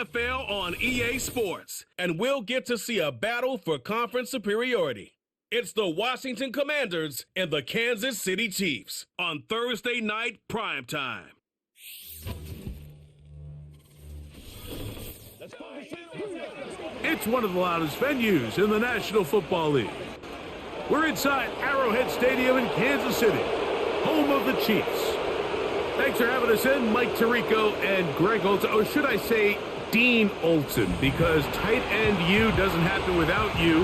NFL on EA Sports, and we'll get to see a battle for conference superiority. It's the Washington Commanders and the Kansas City Chiefs on Thursday night primetime. It's one of the loudest venues in the National Football League. We're inside Arrowhead Stadium in Kansas City, home of the Chiefs. Thanks for having us in, Mike Tirico and Greg Olson, or should I say Dean Olson, because tight end U doesn't happen without you.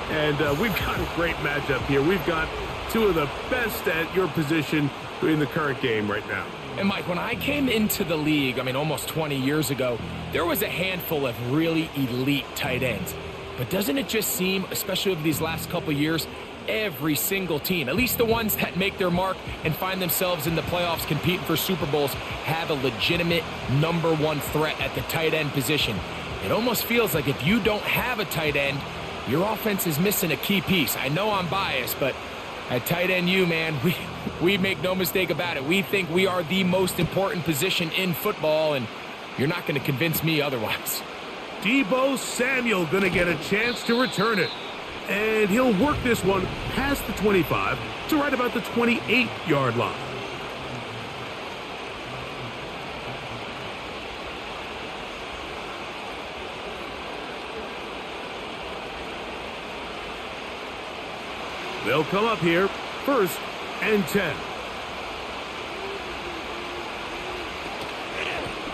And we've got a great matchup here. We've got two of the best at your position in the current game right now. And Mike, when I came into the league, almost 20 years ago, there was a handful of really elite tight ends. But doesn't it just seem, especially over these last couple of years, every single team, at least the ones that make their mark and find themselves in the playoffs competing for Super Bowls, have a legitimate number one threat at the tight end position. It almost feels like if you don't have a tight end, your offense is missing a key piece. I know I'm biased, but at tight end U, man, we make no mistake about it. We think we are the most important position in football, and you're not going to convince me otherwise. Deebo Samuel going to get a chance to return it. And he'll work this one past the 25 to right about the 28-yard line. They'll come up here, 1st and 10.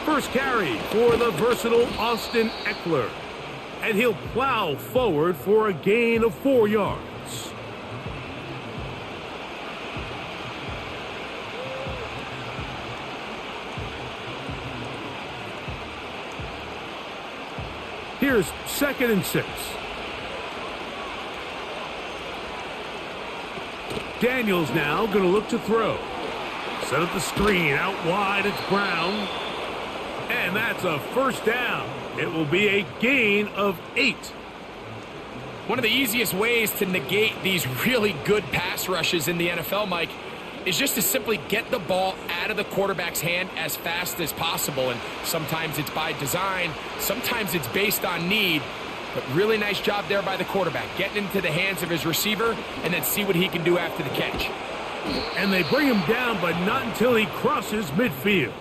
First carry for the versatile Austin Eckler. And he'll plow forward for a gain of 4 yards. Here's 2nd and 6. Daniels now going to look to throw. Set up the screen. Out wide, it's Brown. And that's a first down. It will be a gain of 8. One of the easiest ways to negate these really good pass rushes in the NFL, Mike, is just to simply get the ball out of the quarterback's hand as fast as possible. And sometimes it's by design, sometimes it's based on need. But really nice job there by the quarterback, getting into the hands of his receiver and then see what he can do after the catch. And they bring him down, but not until he crosses midfield.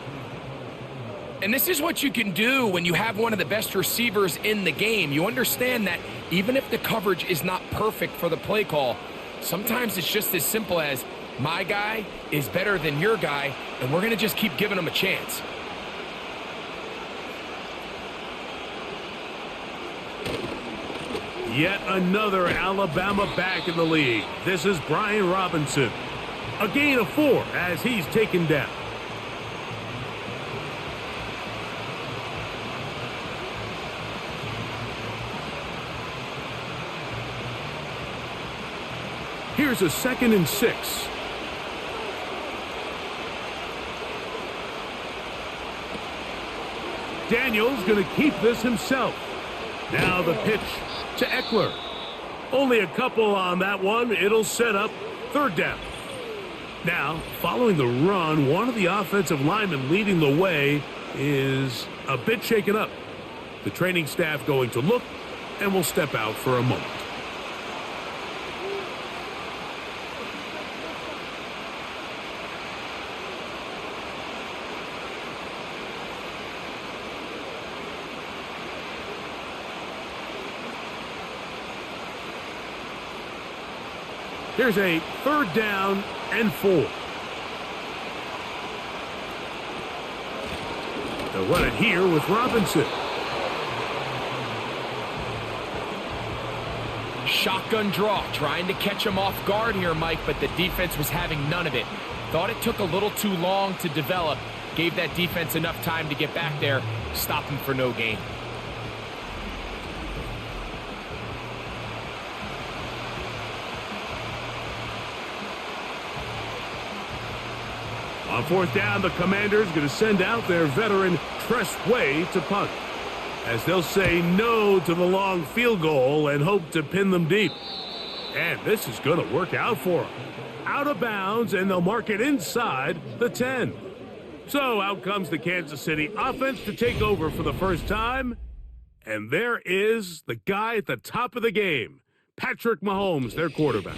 And this is what you can do when you have one of the best receivers in the game. You understand that even if the coverage is not perfect for the play call, sometimes it's just as simple as my guy is better than your guy, and we're going to just keep giving him a chance. Yet another Alabama back in the league. This is Brian Robinson. A gain of 4 as he's taken down. Here's a 2nd and 6. Daniels going to keep this himself. Now the pitch to Eckler. Only a couple on that one. It'll set up 3rd down. Now, following the run, one of the offensive linemen leading the way is a bit shaken up. The training staff going to look and will step out for a moment. Here's a 3rd down and 4. They'll run it here with Robinson. Shotgun draw, trying to catch him off guard here, Mike, but the defense was having none of it. Thought it took a little too long to develop. Gave that defense enough time to get back there, stop him for no gain. On 4th down, the Commanders going to send out their veteran Tress Way to punt, as they'll say no to the long field goal and hope to pin them deep. And this is going to work out for them. Out of bounds, and they'll mark it inside the 10. So out comes the Kansas City offense to take over for the first time. And there is the guy at the top of the game, Patrick Mahomes, their quarterback.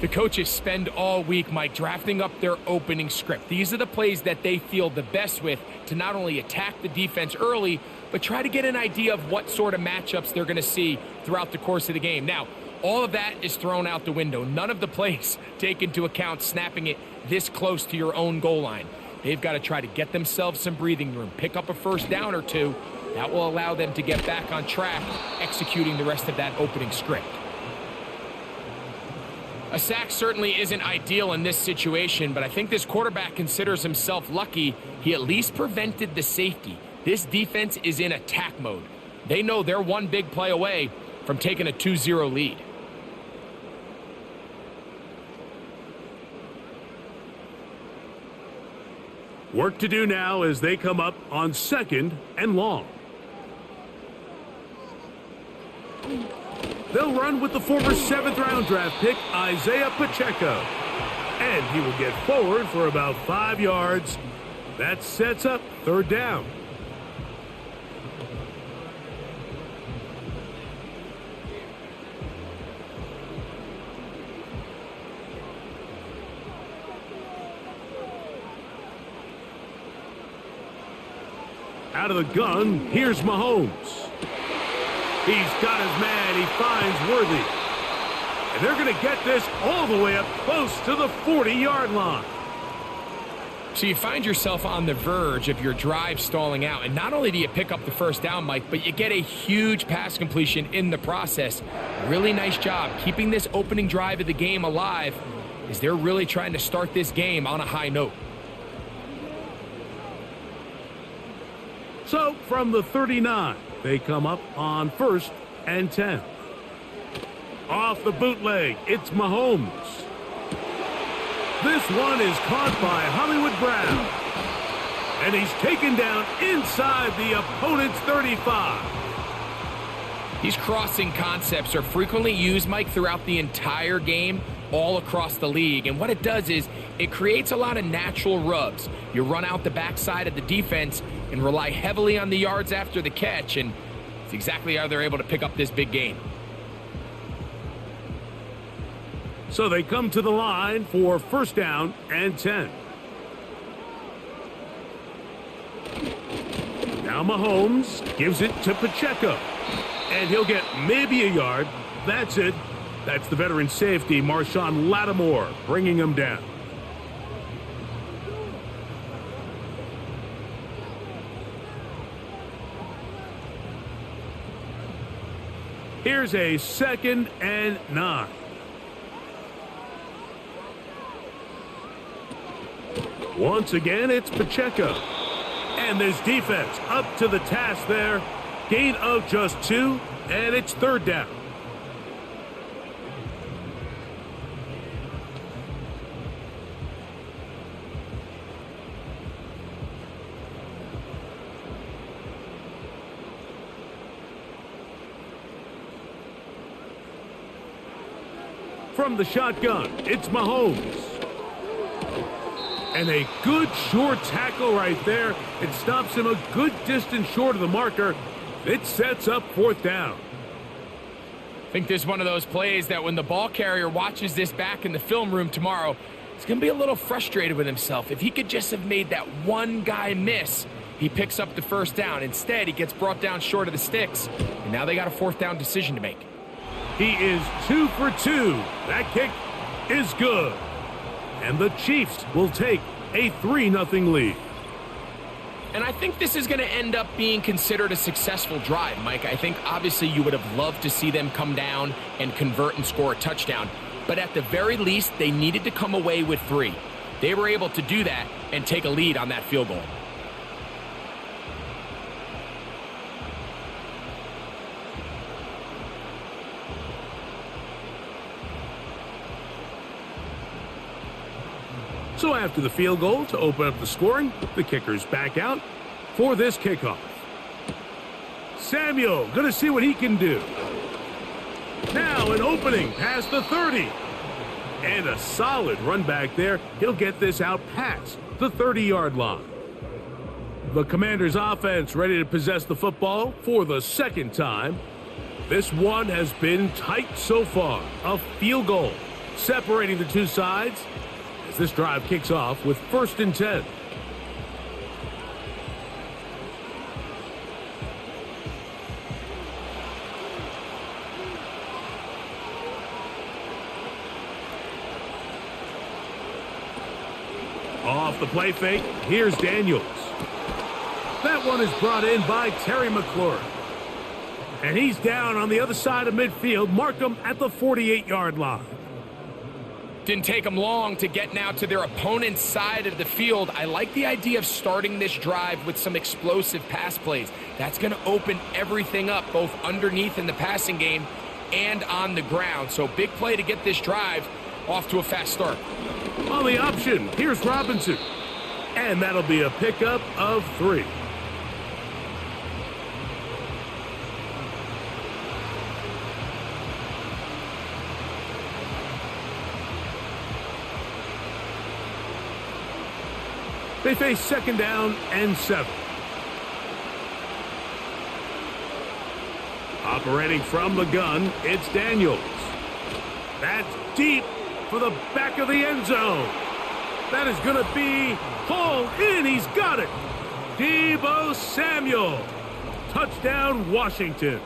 The coaches spend all week, Mike, drafting up their opening script. These are the plays that they feel the best with to not only attack the defense early, but try to get an idea of what sort of matchups they're going to see throughout the course of the game. Now, all of that is thrown out the window. None of the plays take into account snapping it this close to your own goal line. They've got to try to get themselves some breathing room, pick up a first down or two. That will allow them to get back on track, executing the rest of that opening script. A sack certainly isn't ideal in this situation, but I think this quarterback considers himself lucky he at least prevented the safety. This defense is in attack mode. They know they're one big play away from taking a 2-0 lead. Work to do now as they come up on 2nd and long. They'll run with the former 7th-round draft pick, Isaiah Pacheco. And he will get forward for about 5 yards. That sets up 3rd down. Out of the gun, here's Mahomes. He's got his man, he finds Worthy. And they're going to get this all the way up close to the 40-yard line. So you find yourself on the verge of your drive stalling out. And not only do you pick up the first down, Mike, but you get a huge pass completion in the process. Really nice job keeping this opening drive of the game alive as they're really trying to start this game on a high note. So from the 39, they come up on 1st and 10. Off the bootleg, it's Mahomes. This one is caught by Hollywood Brown. And he's taken down inside the opponent's 35. These crossing concepts are frequently used, Mike, throughout the entire game, all across the league. And what it does is it creates a lot of natural rubs. You run out the backside of the defense and rely heavily on the yards after the catch, and it's exactly how they're able to pick up this big gain. So they come to the line for 1st down and 10. Now Mahomes gives it to Pacheco, and he'll get maybe a yard. That's it. That's the veteran safety, Marshawn Lattimore, bringing him down. Here's a 2nd and 9. Once again, it's Pacheco. And this defense up to the task there. Gain of just 2, and it's 3rd down. From the shotgun, it's Mahomes. And a good short tackle right there. It stops him a good distance short of the marker. It sets up 4th down. I think this is one of those plays that when the ball carrier watches this back in the film room tomorrow, he's going to be a little frustrated with himself. If he could just have made that one guy miss, he picks up the 1st down. Instead, he gets brought down short of the sticks, and now they got a 4th down decision to make. He is 2 for 2. That kick is good. And the Chiefs will take a 3-0 lead. And I think this is going to end up being considered a successful drive, Mike. I think obviously you would have loved to see them come down and convert and score a touchdown. But at the very least, they needed to come away with 3. They were able to do that and take a lead on that field goal. So after the field goal to open up the scoring, the kicker's back out for this kickoff. Samuel going to see what he can do. Now an opening past the 30. And a solid run back there. He'll get this out past the 30-yard line. The Commanders' offense ready to possess the football for the second time. This one has been tight so far. A field goal separating the two sides as this drive kicks off with 1st and 10. Off the play fake, here's Daniels. That one is brought in by Terry McLaurin. And he's down on the other side of midfield. Mark him at the 48-yard line. Didn't take them long to get now to their opponent's side of the field. I like the idea of starting this drive with some explosive pass plays. That's going to open everything up, both underneath in the passing game and on the ground. So big play to get this drive off to a fast start. On the option, here's Robinson. And that'll be a pickup of 3. They face 2nd down and 7. Operating from the gun, it's Daniels. That's deep for the back of the end zone. That is going to be hauled in. He's got it. Deebo Samuel. Touchdown, Washington.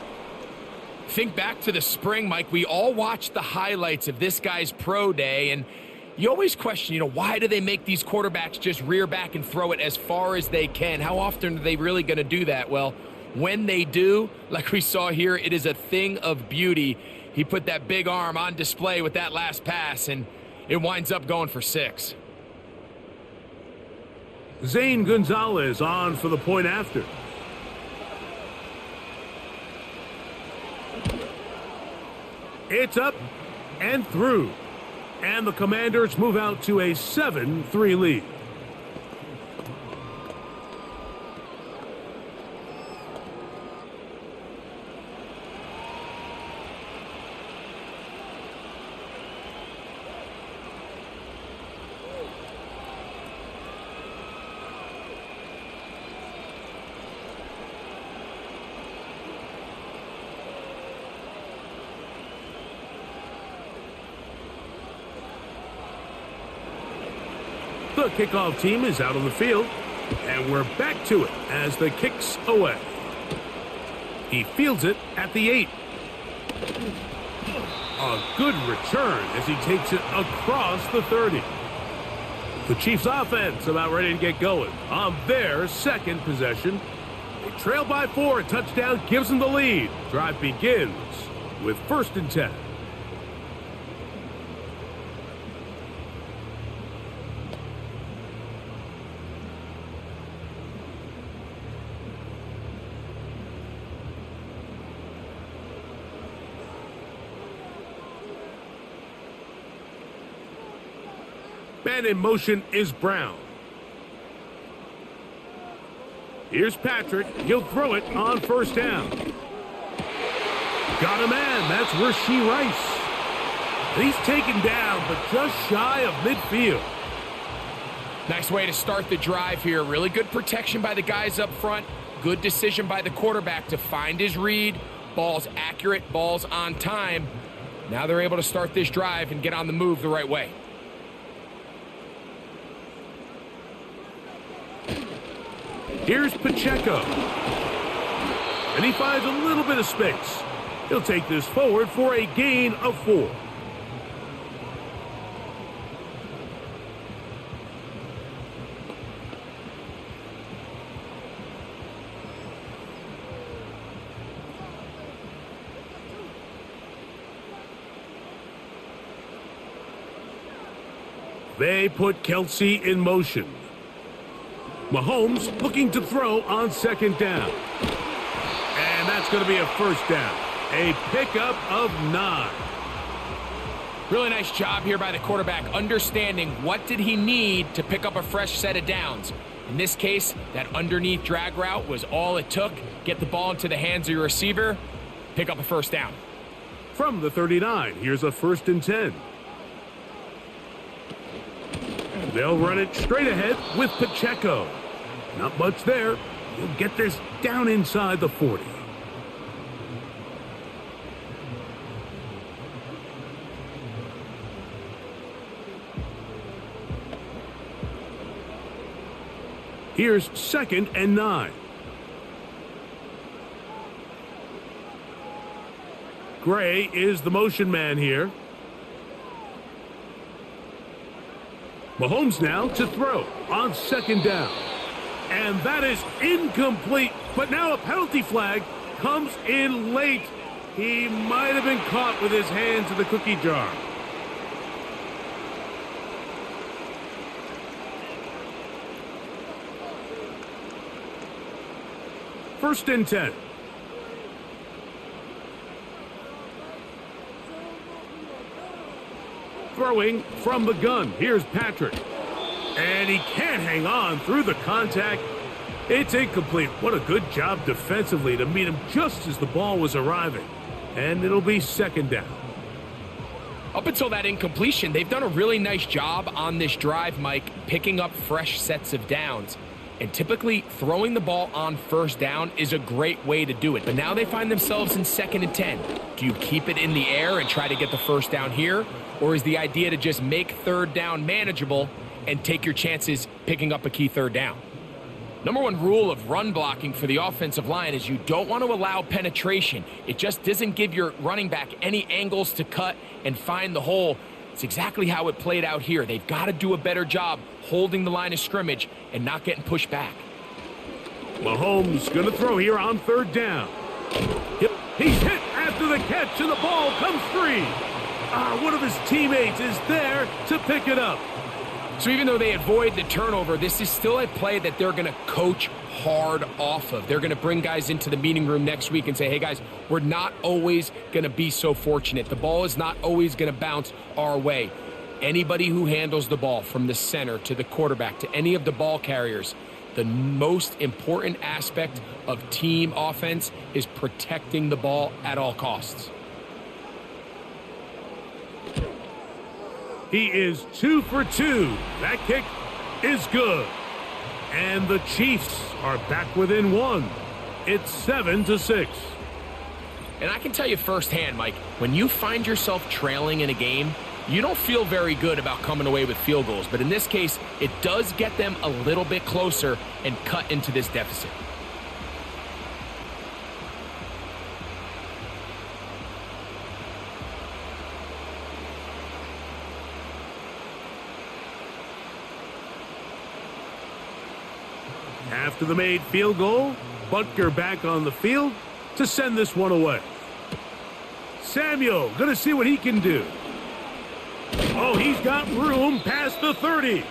Think back to the spring, Mike. We all watched the highlights of this guy's pro day, and you always question, why do they make these quarterbacks just rear back and throw it as far as they can? How often are they really going to do that? Well, when they do, like we saw here, it is a thing of beauty. He put that big arm on display with that last pass, and it winds up going for 6. Zane Gonzalez on for the point after. It's up and through. And the Commanders move out to a 7-3 lead. The kickoff team is out on the field, and we're back to it as the kick's away. He fields it at the 8. A good return as he takes it across the 30. The Chiefs offense about ready to get going on their second possession. They trail by 4. A touchdown gives them the lead. Drive begins with 1st and 10. Man in motion is Brown. Here's Patrick. He'll throw it on 1st down. Got a man. That's Rashee Rice. He's taken down, but just shy of midfield. Nice way to start the drive here. Really good protection by the guys up front. Good decision by the quarterback to find his read. Ball's accurate. Ball's on time. Now they're able to start this drive and get on the move the right way. Here's Pacheco. And he finds a little bit of space. He'll take this forward for a gain of 4. They put Kelsey in motion. Mahomes looking to throw on 2nd down. And that's going to be a 1st down. A pickup of 9. Really nice job here by the quarterback, understanding what did he need to pick up a fresh set of downs. In this case, that underneath drag route was all it took. Get the ball into the hands of your receiver, pick up a 1st down. From the 39, here's a 1st and 10. They'll run it straight ahead with Pacheco. Not much there. He'll get this down inside the 40. Here's 2nd and 9. Gray is the motion man here. Mahomes now to throw on 2nd down. And that is incomplete. But now a penalty flag comes in late. He might have been caught with his hands in the cookie jar. First and 10. Throwing from the gun. Here's Patrick. And he can't hang on through the contact. It's incomplete. What a good job defensively to meet him just as the ball was arriving. And it'll be 2nd down. Up until that incompletion, they've done a really nice job on this drive, Mike, picking up fresh sets of downs. And typically, throwing the ball on 1st down is a great way to do it. But now they find themselves in 2nd and 10. Do you keep it in the air and try to get the 1st down here? Or is the idea to just make 3rd down manageable and take your chances picking up a key 3rd down? Number one rule of run blocking for the offensive line is you don't want to allow penetration. It just doesn't give your running back any angles to cut and find the hole. It's exactly how it played out here. They've got to do a better job holding the line of scrimmage and not getting pushed back. Mahomes going to throw here on 3rd down. He's hit after the catch, and the ball comes free. One of his teammates is there to pick it up. So even though they avoid the turnover, this is still a play that they're going to coach hard off of. They're going to bring guys into the meeting room next week and say, hey, guys, we're not always going to be so fortunate. The ball is not always going to bounce our way. Anybody who handles the ball from the center to the quarterback to any of the ball carriers, the most important aspect of team offense is protecting the ball at all costs. He is 2 for 2. That kick is good. And the Chiefs are back within 1. It's 7-6. And I can tell you firsthand, Mike, when you find yourself trailing in a game, you don't feel very good about coming away with field goals. But in this case, it does get them a little bit closer and cut into this deficit. After the made field goal, Butker back on the field to send this one away. Samuel going to see what he can do. Oh, he's got room past the 30.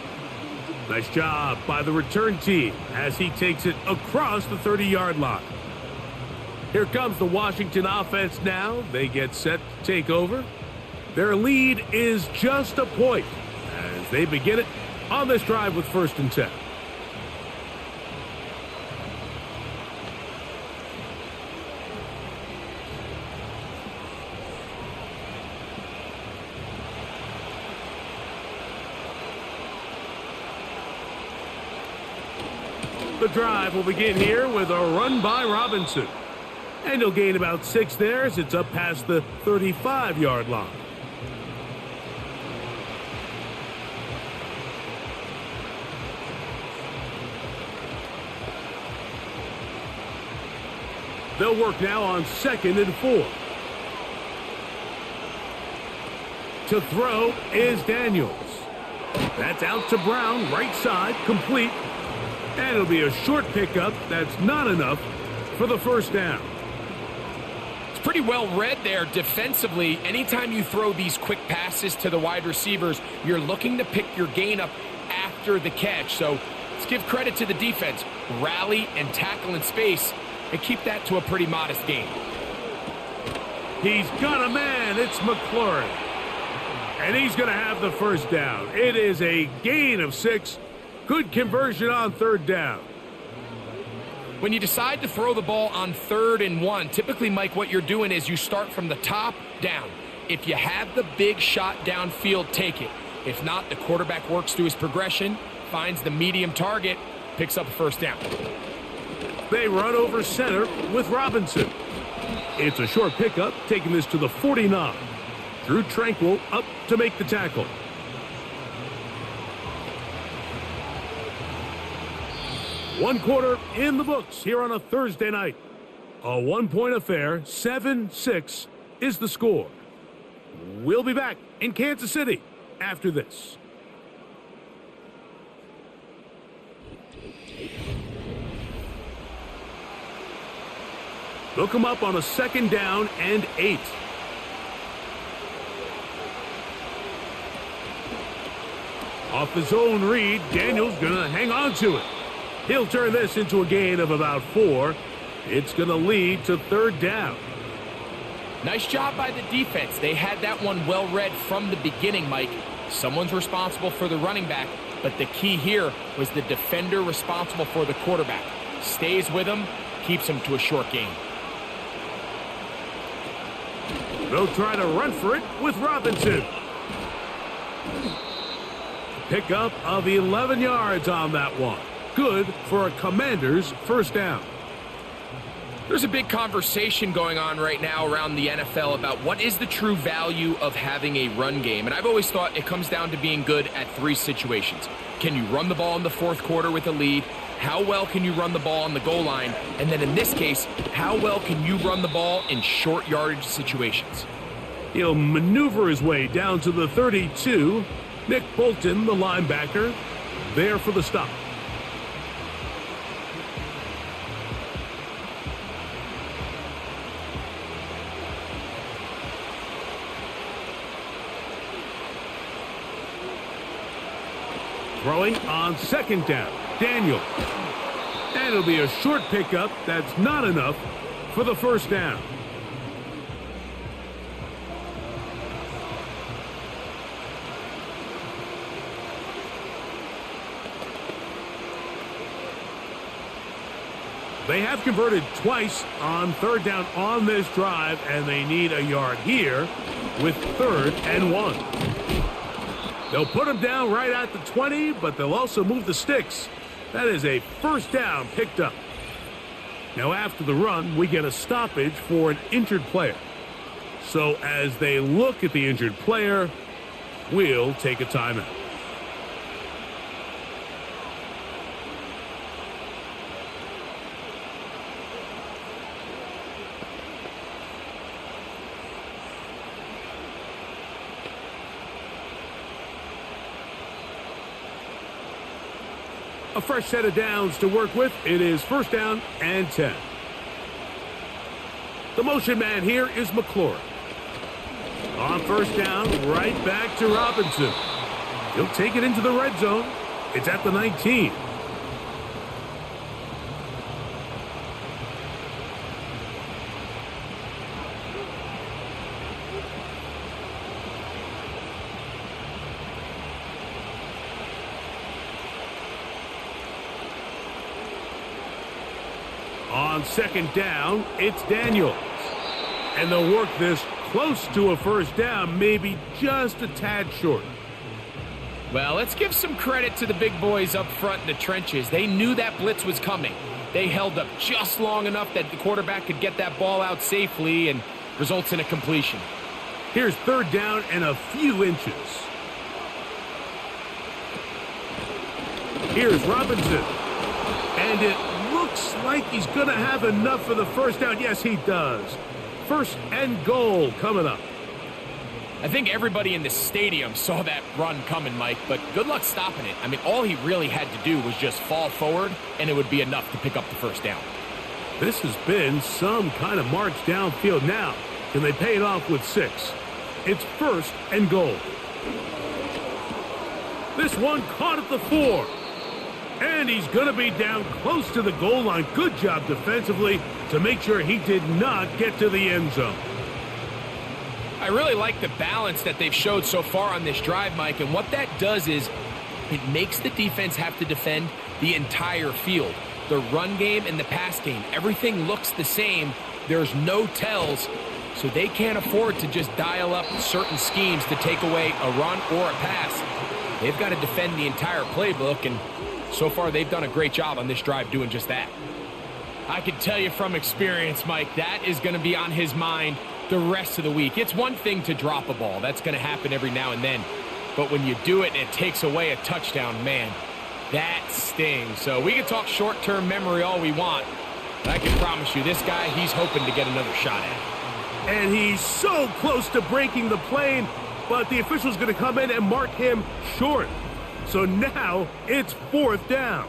Nice job by the return team as he takes it across the 30-yard line. Here comes the Washington offense now. They get set to take over. Their lead is just a point as they begin it on this drive with 1st and 10. The drive will begin here with a run by Robinson. And he'll gain about 6 there as it's up past the 35-yard line. They'll work now on 2nd and 4. To throw is Daniels. That's out to Brown, right side, complete. And it'll be a short pickup. That's not enough for the 1st down. It's pretty well read there defensively. Anytime you throw these quick passes to the wide receivers, you're looking to pick your gain up after the catch. So let's give credit to the defense. Rally and tackle in space and keep that to a pretty modest gain. He's got a man. It's McLaurin. And he's going to have the 1st down. It is a gain of 6. Good conversion on 3rd down. When you decide to throw the ball on 3rd and 1, typically, Mike, what you're doing is you start from the top down. If you have the big shot downfield, take it. If not, the quarterback works through his progression, finds the medium target, picks up a first down. They run over center with Robinson. It's a short pickup, taking this to the 49. Drew Tranquil up to make the tackle. One quarter in the books here on a Thursday night. A one-point affair, 7-6 is the score. We'll be back in Kansas City after this. They'll come up on a 2nd down and 8. Off the zone read, Daniels going to hang on to it. He'll turn this into a gain of about 4. It's going to lead to 3rd down. Nice job by the defense. They had that one well read from the beginning, Mike. Someone's responsible for the running back, but the key here was the defender responsible for the quarterback. Stays with him, keeps him to a short gain. They'll try to run for it with Robinson. Pickup of 11 yards on that one. Good for a Commanders' first down. There's a big conversation going on right now around the NFL about what is the true value of having a run game. And I've always thought it comes down to being good at 3 situations. Can you run the ball in the 4th quarter with a lead? How well can you run the ball on the goal line? And then in this case, how well can you run the ball in short yardage situations? He'll maneuver his way down to the 32. Nick Bolton, the linebacker, there for the stop. Throwing on 2nd down, Daniel. And it'll be a short pickup that's not enough for the first down. They have converted twice on 3rd down on this drive, and they need a yard here with 3rd and 1. They'll put him down right at the 20, but they'll also move the sticks. That is a first down picked up. Now after the run, we get a stoppage for an injured player. So as they look at the injured player, we'll take a timeout. A fresh set of downs to work with. It is 1st down and 10. The motion man here is McLaurin. On 1st down, right back to Robinson. He'll take it into the red zone. It's at the 19. On 2nd down, it's Daniels. And they'll work this close to a first down, maybe just a tad short. Well, let's give some credit to the big boys up front in the trenches. They knew that blitz was coming. They held up just long enough that the quarterback could get that ball out safely and results in a completion. Here's 3rd down and a few inches. Here's Robinson. And it looks like he's going to have enough for the first down. Yes, he does. 1st and goal coming up. I think everybody in the stadium saw that run coming, Mike, but good luck stopping it. I mean, all he really had to do was just fall forward, and it would be enough to pick up the first down. This has been some kind of march downfield. Now, can they pay it off with 6? It's 1st and goal. This one caught at the 4. And he's going to be down close to the goal line. Good job defensively to make sure he did not get to the end zone. I really like the balance that they've showed so far on this drive, Mike. And what that does is it makes the defense have to defend the entire field. The run game and the pass game, everything looks the same. There's no tells. so they can't afford to just dial up certain schemes to take away a run or a pass. They've got to defend the entire playbook, and so far they've done a great job on this drive doing just that. I can tell you from experience, Mike, that is going to be on his mind the rest of the week. It's one thing to drop a ball. That's going to happen every now and then. But when you do it and it takes away a touchdown, man, that stings. So we can talk short-term memory all we want, but I can promise you this guy, he's hoping to get another shot at it. And he's so close to breaking the plane, but the official's going to come in and mark him short. So now it's 4th down.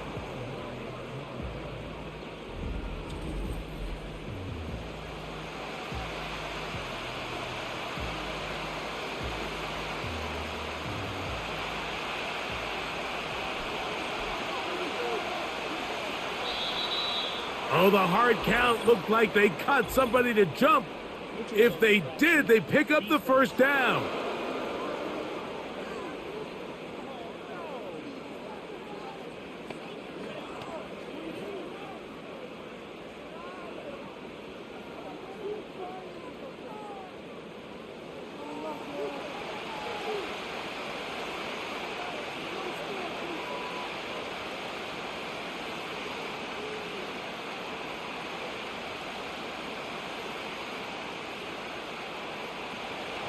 Oh, the hard count looked like they cut somebody to jump. If they did, they pick up the 1st down.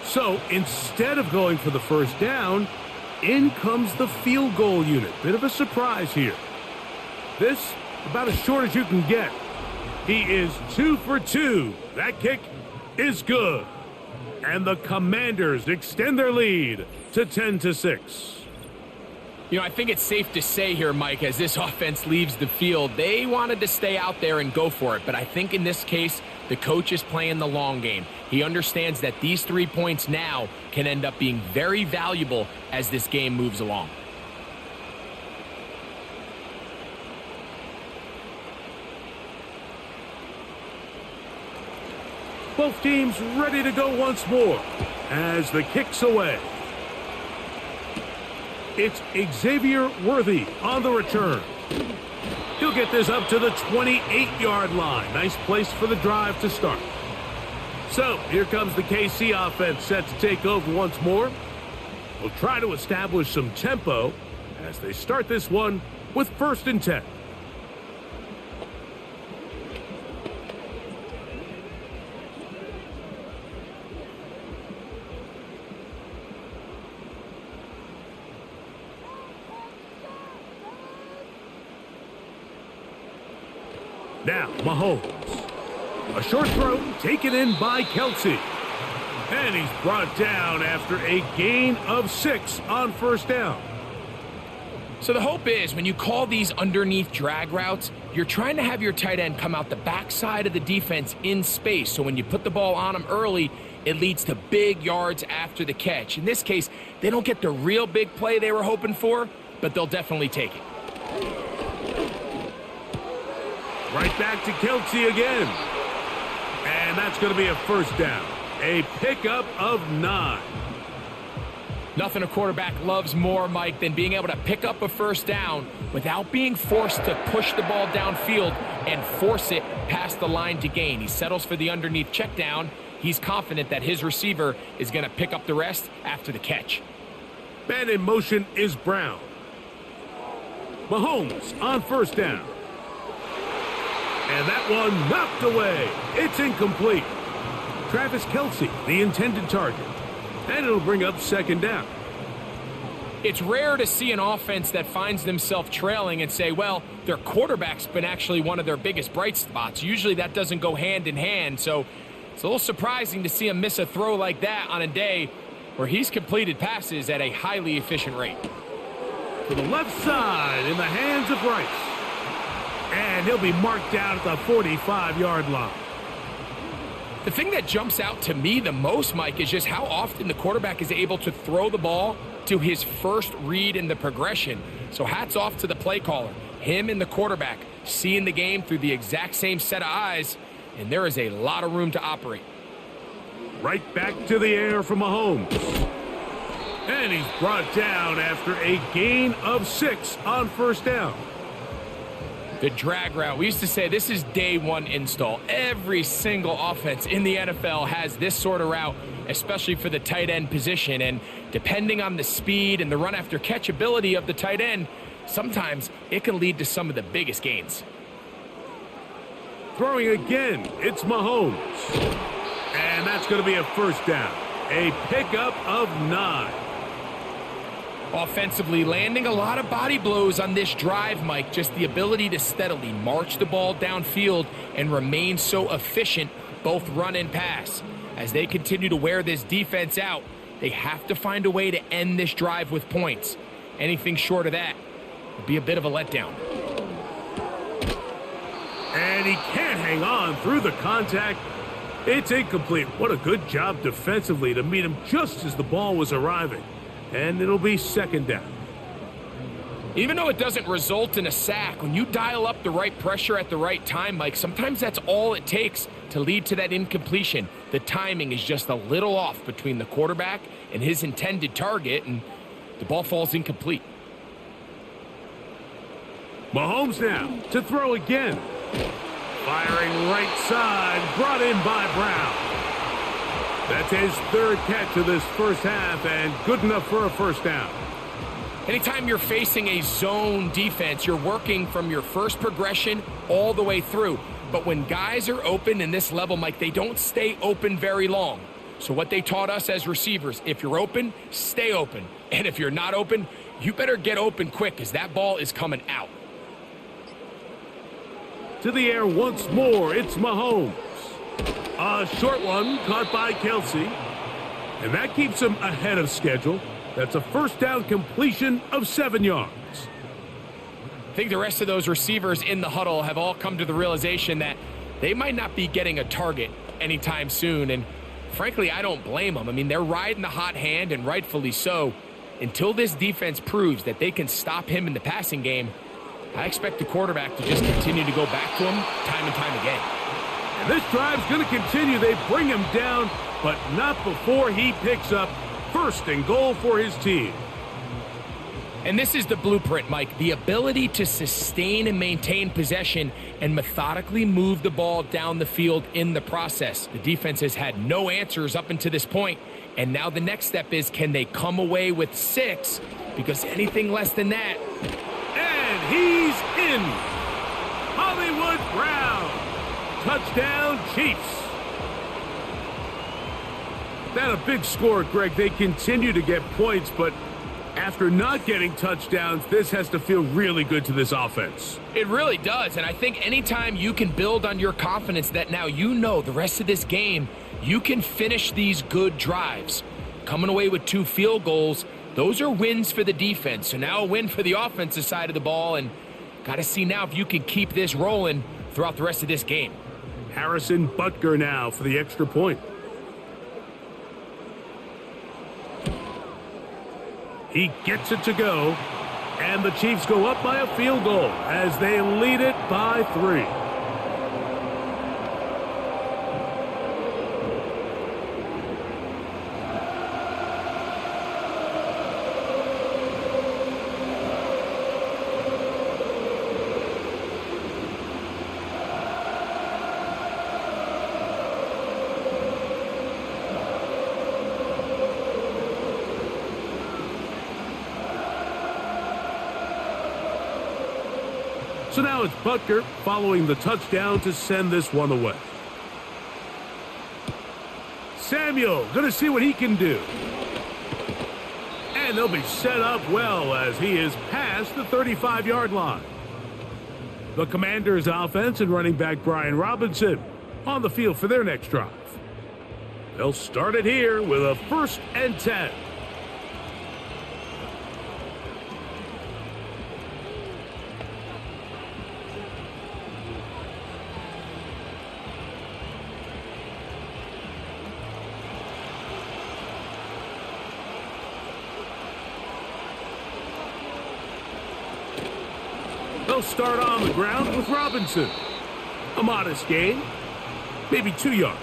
So instead of going for the 1st down, in comes the field goal unit. Bit of a surprise here. This about as short as you can get. He is 2 for 2. That kick is good. And the Commanders extend their lead to 10-6. You know, I think it's safe to say here, Mike, as this offense leaves the field, they wanted to stay out there and go for it. But I think in this case, the coach is playing the long game. He understands that these 3 points now can end up being very valuable as this game moves along. Both teams ready to go once more as the kick's away. It's Xavier Worthy on the return. He'll get this up to the 28-yard line. Nice place for the drive to start. So here comes the KC offense set to take over once more. We'll try to establish some tempo as they start this one with 1st and 10. Now, Mahomes. A short throw taken in by Kelsey. And he's brought down after a gain of 6 on 1st down. So the hope is when you call these underneath drag routes, you're trying to have your tight end come out the backside of the defense in space. So when you put the ball on him early, it leads to big yards after the catch. In this case, they don't get the real big play they were hoping for, but they'll definitely take it. Right back to Kelsey again. And that's going to be a 1st down. A pickup of 9. Nothing a quarterback loves more, Mike, than being able to pick up a 1st down without being forced to push the ball downfield and force it past the line to gain. He settles for the underneath check down. He's confident that his receiver is going to pick up the rest after the catch. Man in motion is Brown. Mahomes on 1st down. And that one knocked away. It's incomplete. Travis Kelsey, the intended target. And it'll bring up 2nd down. It's rare to see an offense that finds themselves trailing and say, well, their quarterback's been actually one of their biggest bright spots. Usually that doesn't go hand in hand. So it's a little surprising to see him miss a throw like that on a day where he's completed passes at a highly efficient rate. To the left side in the hands of Rice. And he'll be marked down at the 45-yard line. The thing that jumps out to me the most, Mike, is just how often the quarterback is able to throw the ball to his first read in the progression. So hats off to the play caller. Him and the quarterback seeing the game through the exact same set of eyes, and there is a lot of room to operate. Right back to the air for Mahomes. And he's brought down after a gain of 6 on 1st down. The drag route. We used to say this is day one install. Every single offense in the NFL has this sort of route, especially for the tight end position. And depending on the speed and the run after catch ability of the tight end, sometimes it can lead to some of the biggest gains. Throwing again, it's Mahomes. And that's going to be a first down. A pickup of 9. Offensively, landing a lot of body blows on this drive, Mike. Just the ability to steadily march the ball downfield and remain so efficient, both run and pass. As they continue to wear this defense out, they have to find a way to end this drive with points. Anything short of that would be a bit of a letdown. And he can't hang on through the contact. It's incomplete. What a good job defensively to meet him just as the ball was arriving. And it'll be second down. Even though it doesn't result in a sack, when you dial up the right pressure at the right time, Mike, sometimes that's all it takes to lead to that incompletion. The timing is just a little off between the quarterback and his intended target, and the ball falls incomplete. Mahomes now to throw again. Firing right side, brought in by Brown. That's his third catch of this first half, and good enough for a first down. Anytime you're facing a zone defense, you're working from your first progression all the way through. But when guys are open in this level, Mike, they don't stay open very long. So what they taught us as receivers, if you're open, stay open. And if you're not open, you better get open quick because that ball is coming out. To the air once more, it's Mahomes. A short one caught by Kelsey. And that keeps him ahead of schedule. That's a first down completion of 7 yards. I think the rest of those receivers in the huddle have all come to the realization that they might not be getting a target anytime soon. And frankly, I don't blame them. I mean, they're riding the hot hand, and rightfully so. Until this defense proves that they can stop him in the passing game, I expect the quarterback to just continue to go back to him time and time again. And this drive's going to continue. They bring him down, but not before he picks up first and goal for his team. And this is the blueprint, Mike. The ability to sustain and maintain possession and methodically move the ball down the field in the process. The defense has had no answers up until this point, and now the next step is, can they come away with 6? Because anything less than that. And he's in. Hollywood Brown. Touchdown, Chiefs. That a big score, Greg. They continue to get points, but after not getting touchdowns, this has to feel really good to this offense. It really does, and I think anytime you can build on your confidence that now you know the rest of this game, you can finish these good drives. Coming away with 2 field goals, those are wins for the defense. So now a win for the offensive side of the ball, and got to see now if you can keep this rolling throughout the rest of this game. Harrison Butker now for the extra point. He gets it to go, and the Chiefs go up by a field goal as they lead it by 3. So now it's Butker following the touchdown to send this one away. Samuel going to see what he can do. And they'll be set up well as he is past the 35-yard line. The Commanders' offense and running back Brian Robinson on the field for their next drive. They'll start it here with a 1st and 10. They'll start on the ground with Robinson. A modest gain, maybe 2 yards.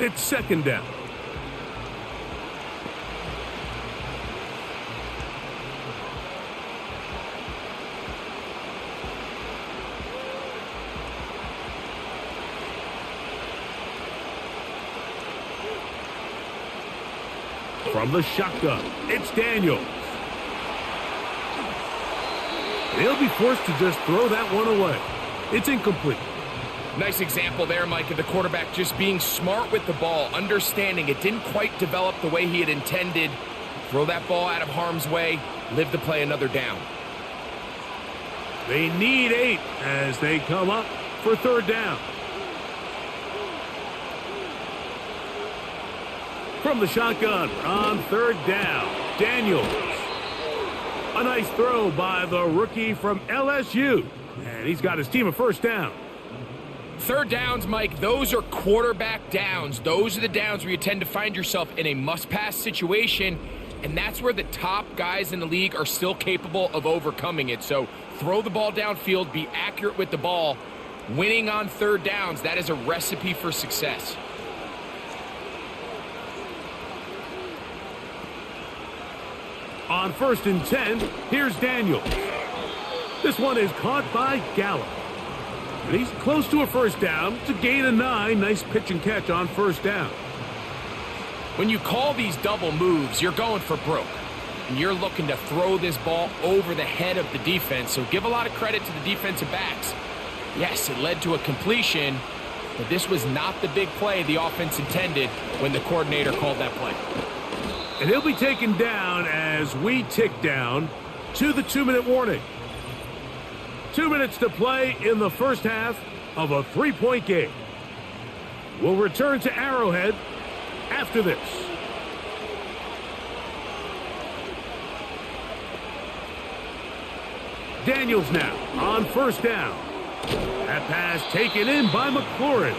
It's second down. From the shotgun, it's Daniels. They'll be forced to just throw that one away. It's incomplete. Nice example there, Mike, of the quarterback just being smart with the ball, understanding it didn't quite develop the way he had intended. Throw that ball out of harm's way, live to play another down. They need 8 as they come up for third down. From the shotgun on third down, Daniels. A nice throw by the rookie from LSU. And he's got his team a first down. Third downs, Mike, those are quarterback downs. Those are the downs where you tend to find yourself in a must-pass situation, and that's where the top guys in the league are still capable of overcoming it. So throw the ball downfield, be accurate with the ball. Winning on third downs, that is a recipe for success. On 1st and 10, here's Daniels. This one is caught by Gallup. And he's close to a first down to gain a 9. Nice pitch and catch on first down. When you call these double moves, you're going for broke. And you're looking to throw this ball over the head of the defense. So give a lot of credit to the defensive backs. Yes, it led to a completion, but this was not the big play the offense intended when the coordinator called that play. And he'll be taken down as we tick down to the 2-minute warning. 2 minutes to play in the first half of a 3-point game. We'll return to Arrowhead after this. Daniels now on first down. That pass taken in by McLaurin.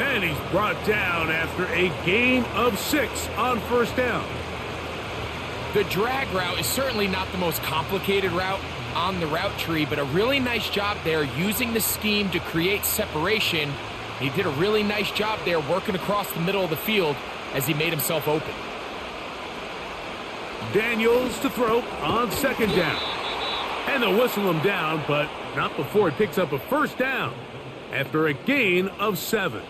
And he's brought down after a gain of 6 on first down. The drag route is certainly not the most complicated route on the route tree, but a really nice job there using the scheme to create separation. He did a really nice job there working across the middle of the field as he made himself open. Daniels to throw on second down. And they'll whistle him down, but not before he picks up a first down after a gain of 7.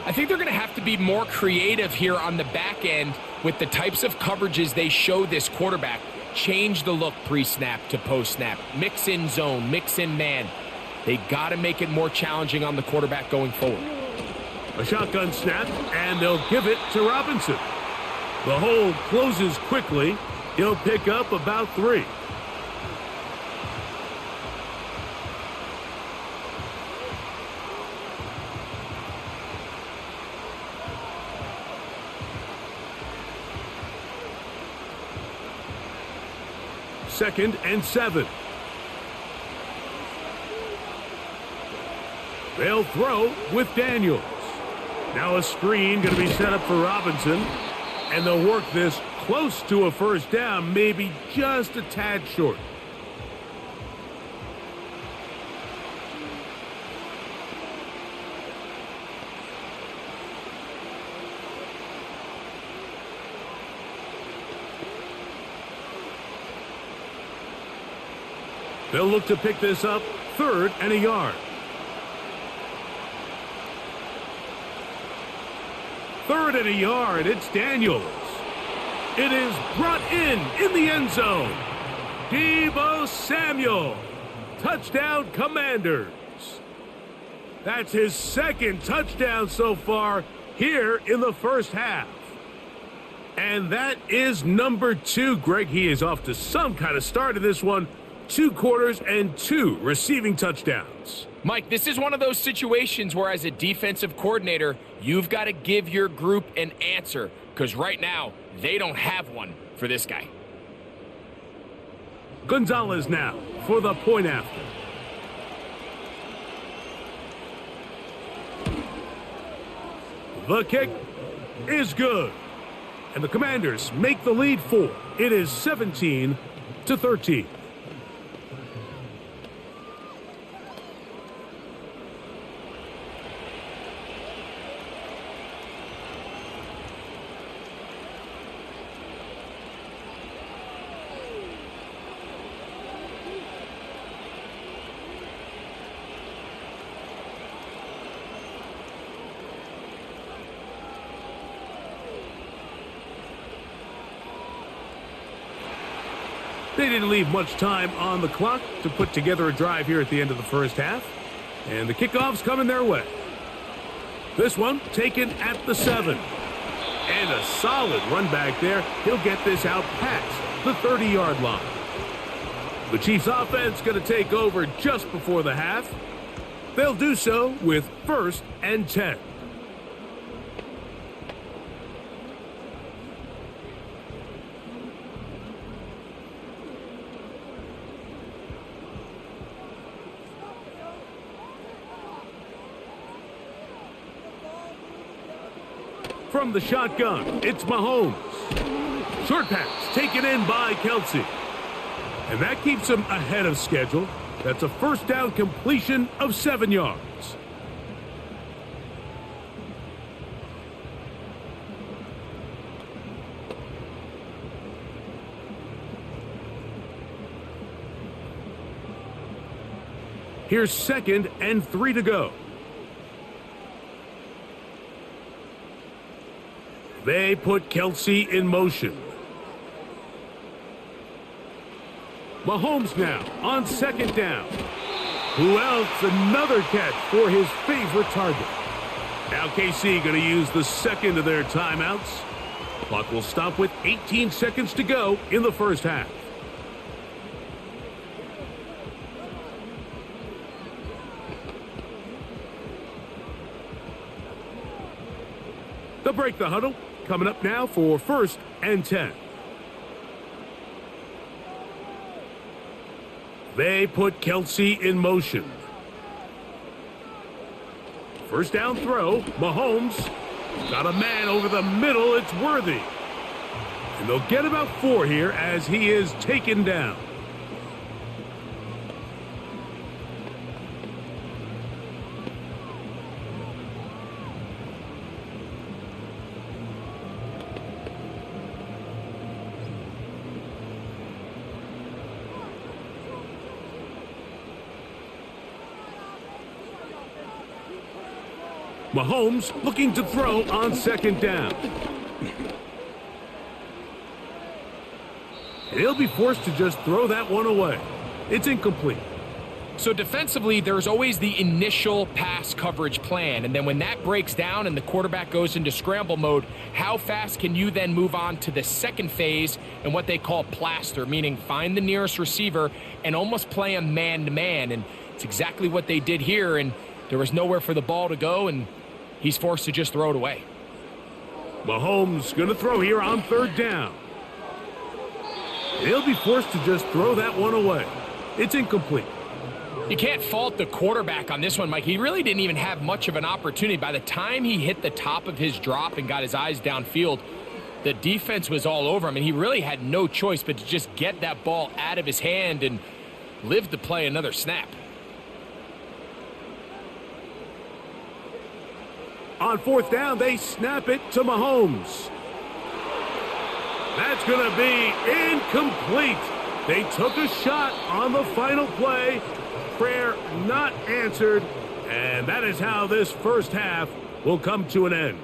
I think they're going to have to be more creative here on the back end with the types of coverages they show this quarterback. Change the look pre-snap to post-snap. Mix in zone, mix in man. They got to make it more challenging on the quarterback going forward. A shotgun snap, and they'll give it to Robinson. The hole closes quickly. He'll pick up about 3. Second and 7. They'll throw with Daniels. Now a screen going to be set up for Robinson. And they'll work this close to a first down, maybe just a tad short. They'll look to pick this up, 3rd and a yard. 3rd and a yard, it's Daniels. It is brought in the end zone. Deebo Samuel, touchdown Commanders. That's his 2nd touchdown so far here in the first half. And that is number 2. Greg, he is off to some kind of start in this one. 2 quarters and 2 receiving touchdowns. Mike, this is one of those situations where as a defensive coordinator, you've got to give your group an answer because right now, they don't have one for this guy. Gonzalez now for the point after. The kick is good. And the Commanders make the lead 4. It is 17-13. They didn't leave much time on the clock to put together a drive here at the end of the first half. And the kickoff's coming their way. This one taken at the 7. And a solid run back there. He'll get this out past the 30-yard line. The Chiefs offense going to take over just before the half. They'll do so with 1st and 10. From the shotgun, it's Mahomes. Short pass taken in by Kelsey. And that keeps him ahead of schedule. That's a first down completion of 7 yards. Here's 2nd and 3 to go. They put Kelsey in motion. Mahomes now on 2nd down. Who else? Another catch for his favorite target. Now KC going to use the 2nd of their timeouts. Clock will stop with 18 seconds to go in the first half. They'll break the huddle. Coming up now for 1st and 10. They put Kelsey in motion. First down throw. Mahomes got a man over the middle. It's Worthy. And they'll get about 4 here as he is taken down. Mahomes looking to throw on 2nd down. He'll be forced to just throw that one away. It's incomplete. So defensively, there's always the initial pass coverage plan. And then when that breaks down and the quarterback goes into scramble mode, how fast can you then move on to the second phase and what they call plaster, meaning find the nearest receiver and almost play him man-to-man. And it's exactly what they did here. And there was nowhere for the ball to go, and he's forced to just throw it away. Mahomes going to throw here on 3rd down. He'll be forced to just throw that one away. It's incomplete. You can't fault the quarterback on this one, Mike. He really didn't even have much of an opportunity. By the time he hit the top of his drop and got his eyes downfield, the defense was all over him, and he really had no choice but to just get that ball out of his hand and live to play another snap. On 4th down, they snap it to Mahomes. That's going to be incomplete. They took a shot on the final play. Prayer not answered. And that is how this first half will come to an end.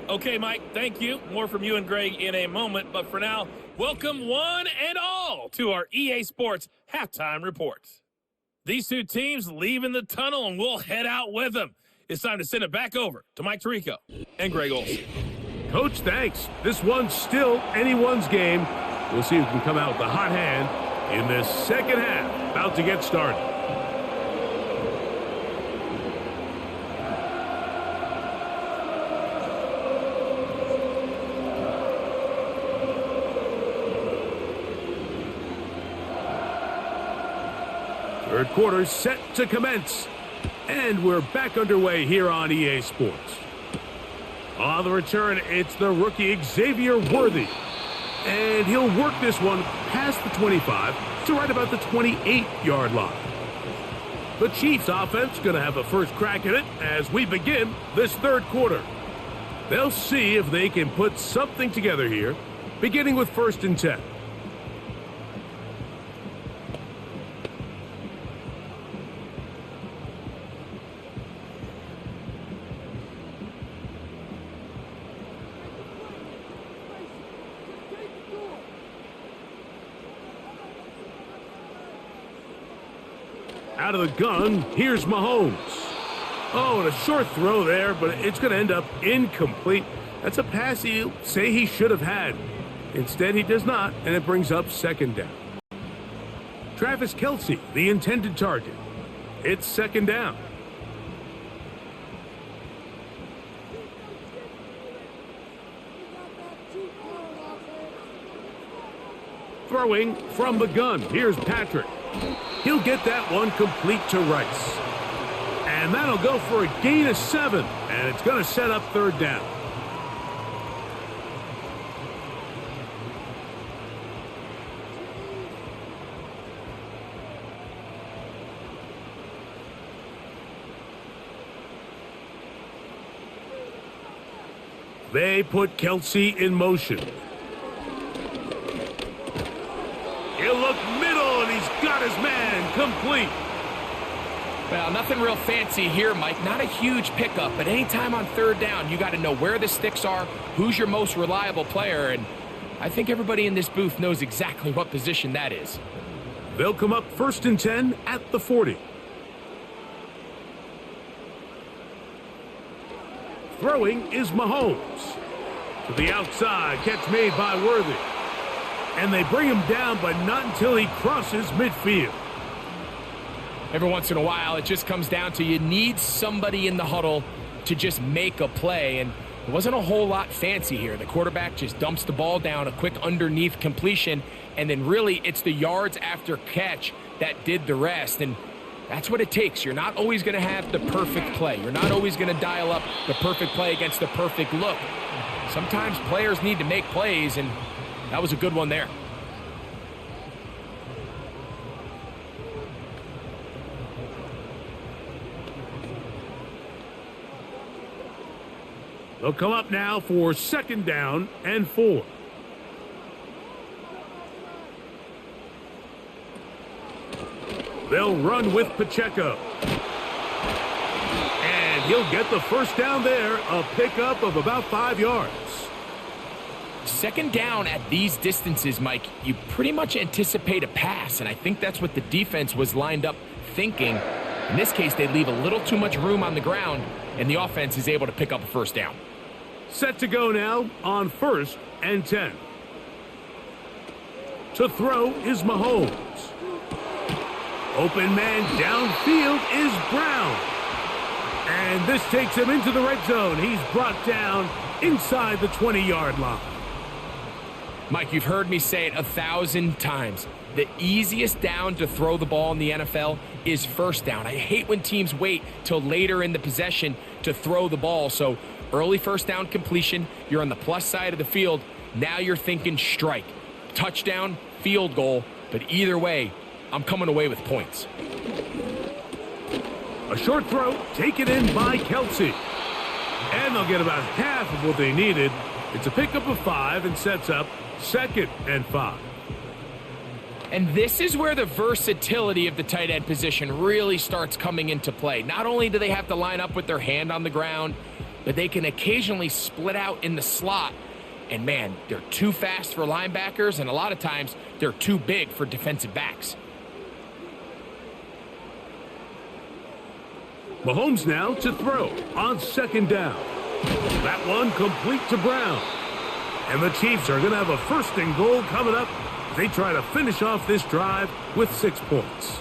Okay, Mike, thank you. More from you and Greg in a moment. But for now, welcome one and all to our EA Sports Halftime Report. These two teams leaving the tunnel, and we'll head out with them. It's time to send it back over to Mike Tirico and Greg Olson. Coach, thanks. This one's still anyone's game. We'll see who can come out with the hot hand in this second half. About to get started. Third quarter set to commence. And we're back underway here on EA Sports. On the return, it's the rookie Xavier Worthy. And he'll work this one past the 25 to right about the 28-yard line. The Chiefs offense going to have the first crack at it as we begin this third quarter. They'll see if they can put something together here, beginning with 1st and 10. Out of the gun, here's Mahomes. Oh, and a short throw there, but it's going to end up incomplete. That's a pass he'll say he should have had. Instead, he does not, and it brings up second down. Travis Kelce, the intended target. It's second down. Throwing from the gun, here's Patrick. He'll get that one complete to Rice. And that'll go for a gain of 7, and it's going to set up third down. They put Kelce in motion. He'll look middle, and he's got his man complete. Well, nothing real fancy here, Mike. Not a huge pickup, but anytime on third down, you got to know where the sticks are, who's your most reliable player, and I think everybody in this booth knows exactly what position that is. They'll come up 1st and 10 at the 40. Throwing is Mahomes. To the outside, catch made by Worthy. And they bring him down, but not until he crosses midfield. Every once in a while, it just comes down to you need somebody in the huddle to just make a play, and there wasn't a whole lot fancy here. The quarterback just dumps the ball down, a quick underneath completion, and then really it's the yards after catch that did the rest, and that's what it takes. You're not always going to have the perfect play. You're not always going to dial up the perfect play against the perfect look. Sometimes players need to make plays, and that was a good one there. They'll come up now for 2nd down and 4. They'll run with Pacheco. And he'll get the first down there, a pickup of about 5 yards. 2nd down at these distances, Mike, you pretty much anticipate a pass, and I think that's what the defense was lined up thinking. In this case, they leave a little too much room on the ground, and the offense is able to pick up a first down. Set to go now on 1st and 10. To throw is Mahomes. Open man downfield is Brown. And this takes him into the red zone. He's brought down inside the 20-yard line. Mike, you've heard me say it 1,000 times. The easiest down to throw the ball in the NFL is first down. I hate when teams wait till later in the possession to throw the ball. So early first down completion, you're on the plus side of the field. Now you're thinking strike, touchdown, field goal. But either way, I'm coming away with points. A short throw taken in by Kelce. And they'll get about half of what they needed. It's a pickup of 5 and sets up 2nd and 5. And this is where the versatility of the tight end position really starts coming into play. Not only do they have to line up with their hand on the ground, but they can occasionally split out in the slot. And man, they're too fast for linebackers, and a lot of times they're too big for defensive backs. Mahomes now to throw on 2nd down. That one complete to Brown. And the Chiefs are going to have a 1st and goal coming up as they try to finish off this drive with 6 points.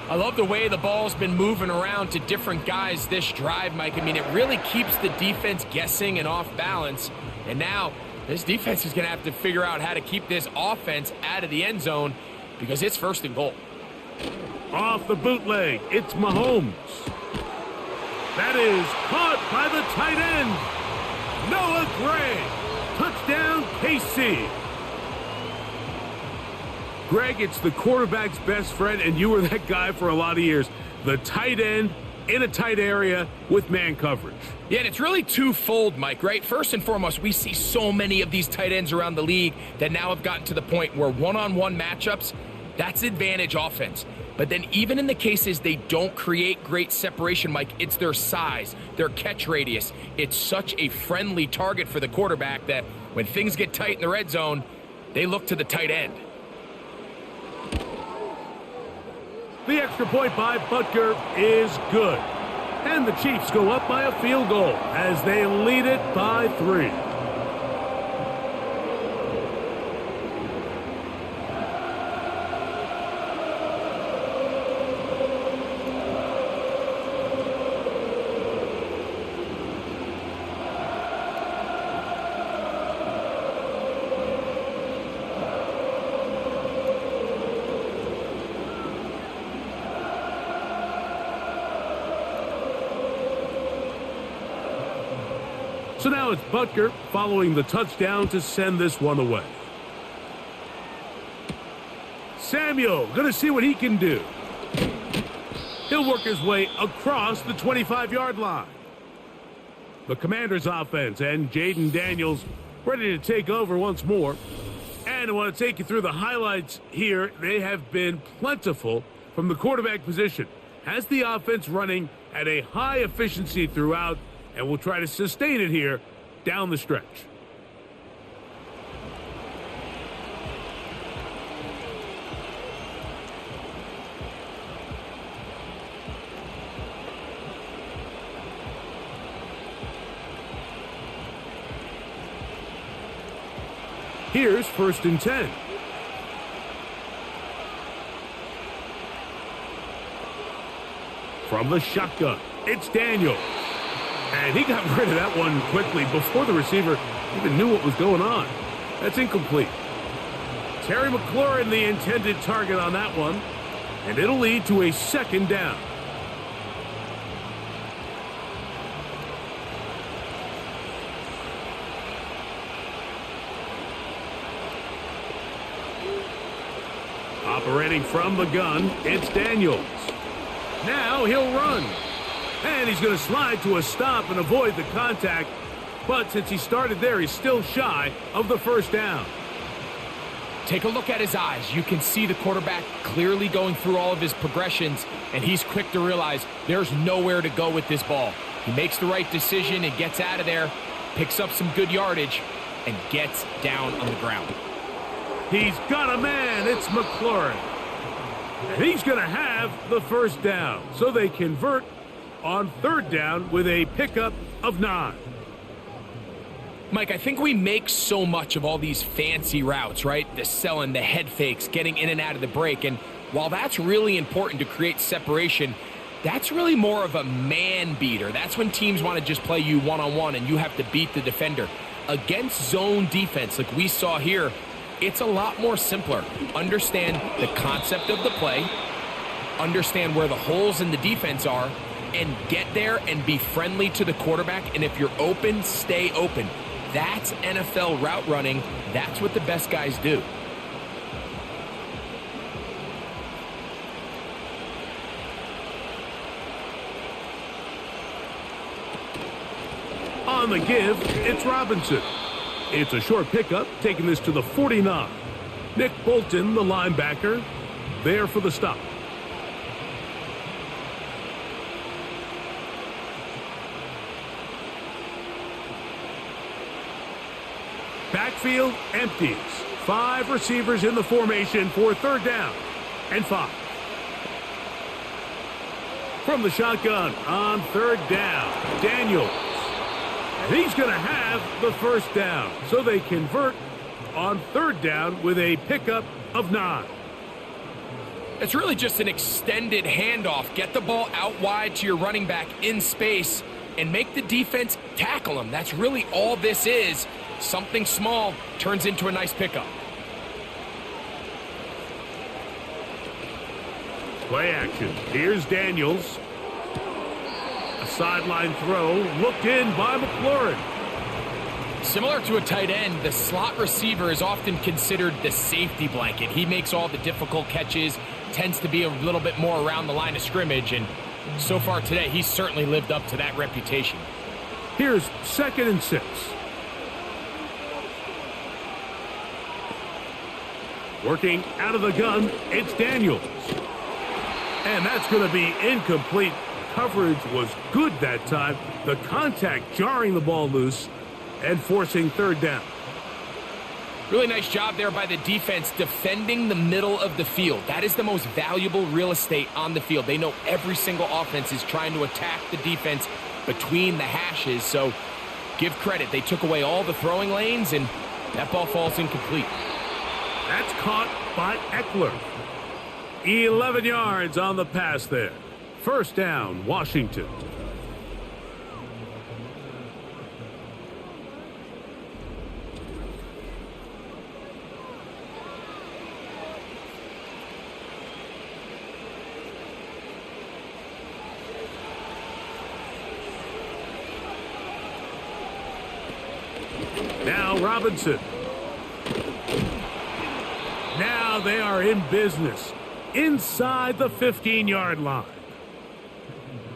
I love the way the ball's been moving around to different guys this drive, Mike. I mean, it really keeps the defense guessing and off balance. And now this defense is going to have to figure out how to keep this offense out of the end zone because it's 1st and goal. Off the bootleg, it's Mahomes. That is caught by the tight end, Noah Gray. Touchdown, KC. Greg, it's the quarterback's best friend, and you were that guy for a lot of years. The tight end in a tight area with man coverage. Yeah, and it's really twofold, Mike, right? First and foremost, we see so many of these tight ends around the league that now have gotten to the point where one-on-one matchups, that's advantage offense. But then even in the cases they don't create great separation, Mike, it's their size, their catch radius. It's such a friendly target for the quarterback that when things get tight in the red zone, they look to the tight end. The extra point by Butker is good. And the Chiefs go up by a field goal as they lead it by 3. So now it's Butker following the touchdown to send this one away. Samuel going to see what he can do. He'll work his way across the 25-yard line. The Commanders offense and Jaden Daniels ready to take over once more. And I want to take you through the highlights here. They have been plentiful from the quarterback position. Has the offense running at a high efficiency throughout, and we'll try to sustain it here down the stretch. Here's 1st and 10. From the shotgun, it's Daniel. And he got rid of that one quickly before the receiver even knew what was going on. That's incomplete. Terry McLaurin, the intended target on that one. And it'll lead to a 2nd down. Operating from the gun, it's Daniels. Now he'll run. And he's going to slide to a stop and avoid the contact. But since he started there, he's still shy of the 1st down. Take a look at his eyes. You can see the quarterback clearly going through all of his progressions, and he's quick to realize there's nowhere to go with this ball. He makes the right decision and gets out of there, picks up some good yardage, and gets down on the ground. He's got a man. It's McLaurin. And he's going to have the 1st down. So they convert on 3rd down with a pickup of 9. Mike, I think we make so much of all these fancy routes, right? The selling, the head fakes, getting in and out of the break. And while that's really important to create separation, that's really more of a man beater. That's when teams want to just play you one-on-one and you have to beat the defender. Against zone defense like we saw here, it's a lot more simpler. Understand the concept of the play, understand where the holes in the defense are, and get there and be friendly to the quarterback. And if you're open, stay open. That's NFL route running. That's what the best guys do. On the give, it's Robinson. It's a short pickup, taking this to the 49. Nick Bolton, the linebacker, there for the stop. Backfield empties. 5 receivers in the formation for 3rd down and 5. From the shotgun on 3rd down, Daniels. And he's going to have the 1st down. So they convert on 3rd down with a pickup of 9. It's really just an extended handoff. Get the ball out wide to your running back in space and make the defense tackle him. That's really all this is. Something small turns into a nice pickup. Play action. Here's Daniels. A sideline throw looked in by McLaurin. Similar to a tight end, the slot receiver is often considered the safety blanket. He makes all the difficult catches, tends to be a little bit more around the line of scrimmage, and so far today, he's certainly lived up to that reputation. Here's 2nd and 6. Working out of the gun, it's Daniels. And that's going to be incomplete. Coverage was good that time. The contact jarring the ball loose and forcing 3rd down. Really nice job there by the defense defending the middle of the field. That is the most valuable real estate on the field. They know every single offense is trying to attack the defense between the hashes, so give credit. They took away all the throwing lanes, and that ball falls incomplete. That's caught by Eckler. 11 yards on the pass there. First down, Washington. Now Robinson. Now they are in business inside the 15-yard line.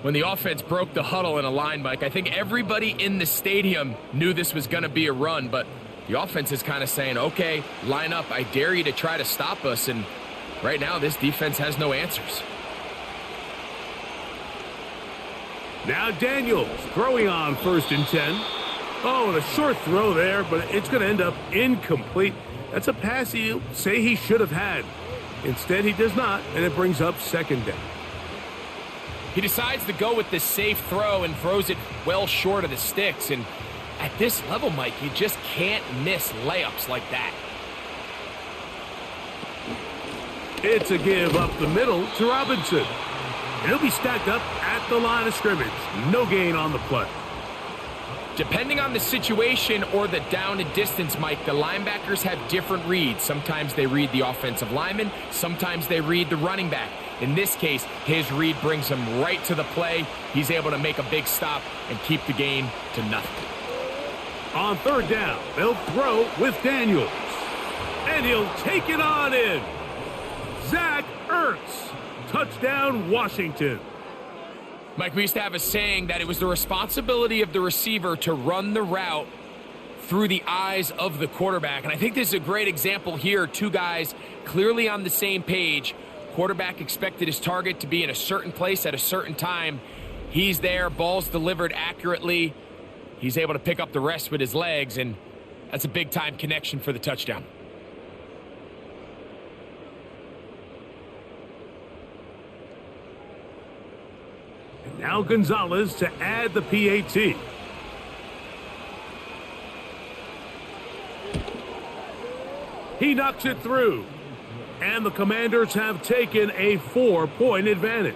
When the offense broke the huddle in a line, Mike, I think everybody in the stadium knew this was going to be a run, but the offense is kind of saying, okay, line up. I dare you to try to stop us, and right now this defense has no answers. Now Daniels throwing on 1st and 10. Oh, and a short throw there, but it's going to end up incomplete. That's a pass he'll say he should have had. Instead, he does not, and it brings up 2nd down. He decides to go with the safe throw and throws it well short of the sticks. And at this level, Mike, you just can't miss layups like that. It's a give up the middle to Robinson. And he'll be stacked up at the line of scrimmage. No gain on the play. Depending on the situation or the down and distance, Mike, the linebackers have different reads. Sometimes they read the offensive lineman. Sometimes they read the running back. In this case, his read brings him right to the play. He's able to make a big stop and keep the game to nothing. On 3rd down, they'll throw with Daniels. And he'll take it on in. Zach Ertz. Touchdown, Washington. Mike, we used to have a saying that it was the responsibility of the receiver to run the route through the eyes of the quarterback. And I think this is a great example here. Two guys clearly on the same page. Quarterback expected his target to be in a certain place at a certain time. He's there, ball's delivered accurately. He's able to pick up the rest with his legs, and that's a big-time connection for the touchdown. Now Gonzalez to add the PAT. He knocks it through. And the Commanders have taken a 4-point advantage.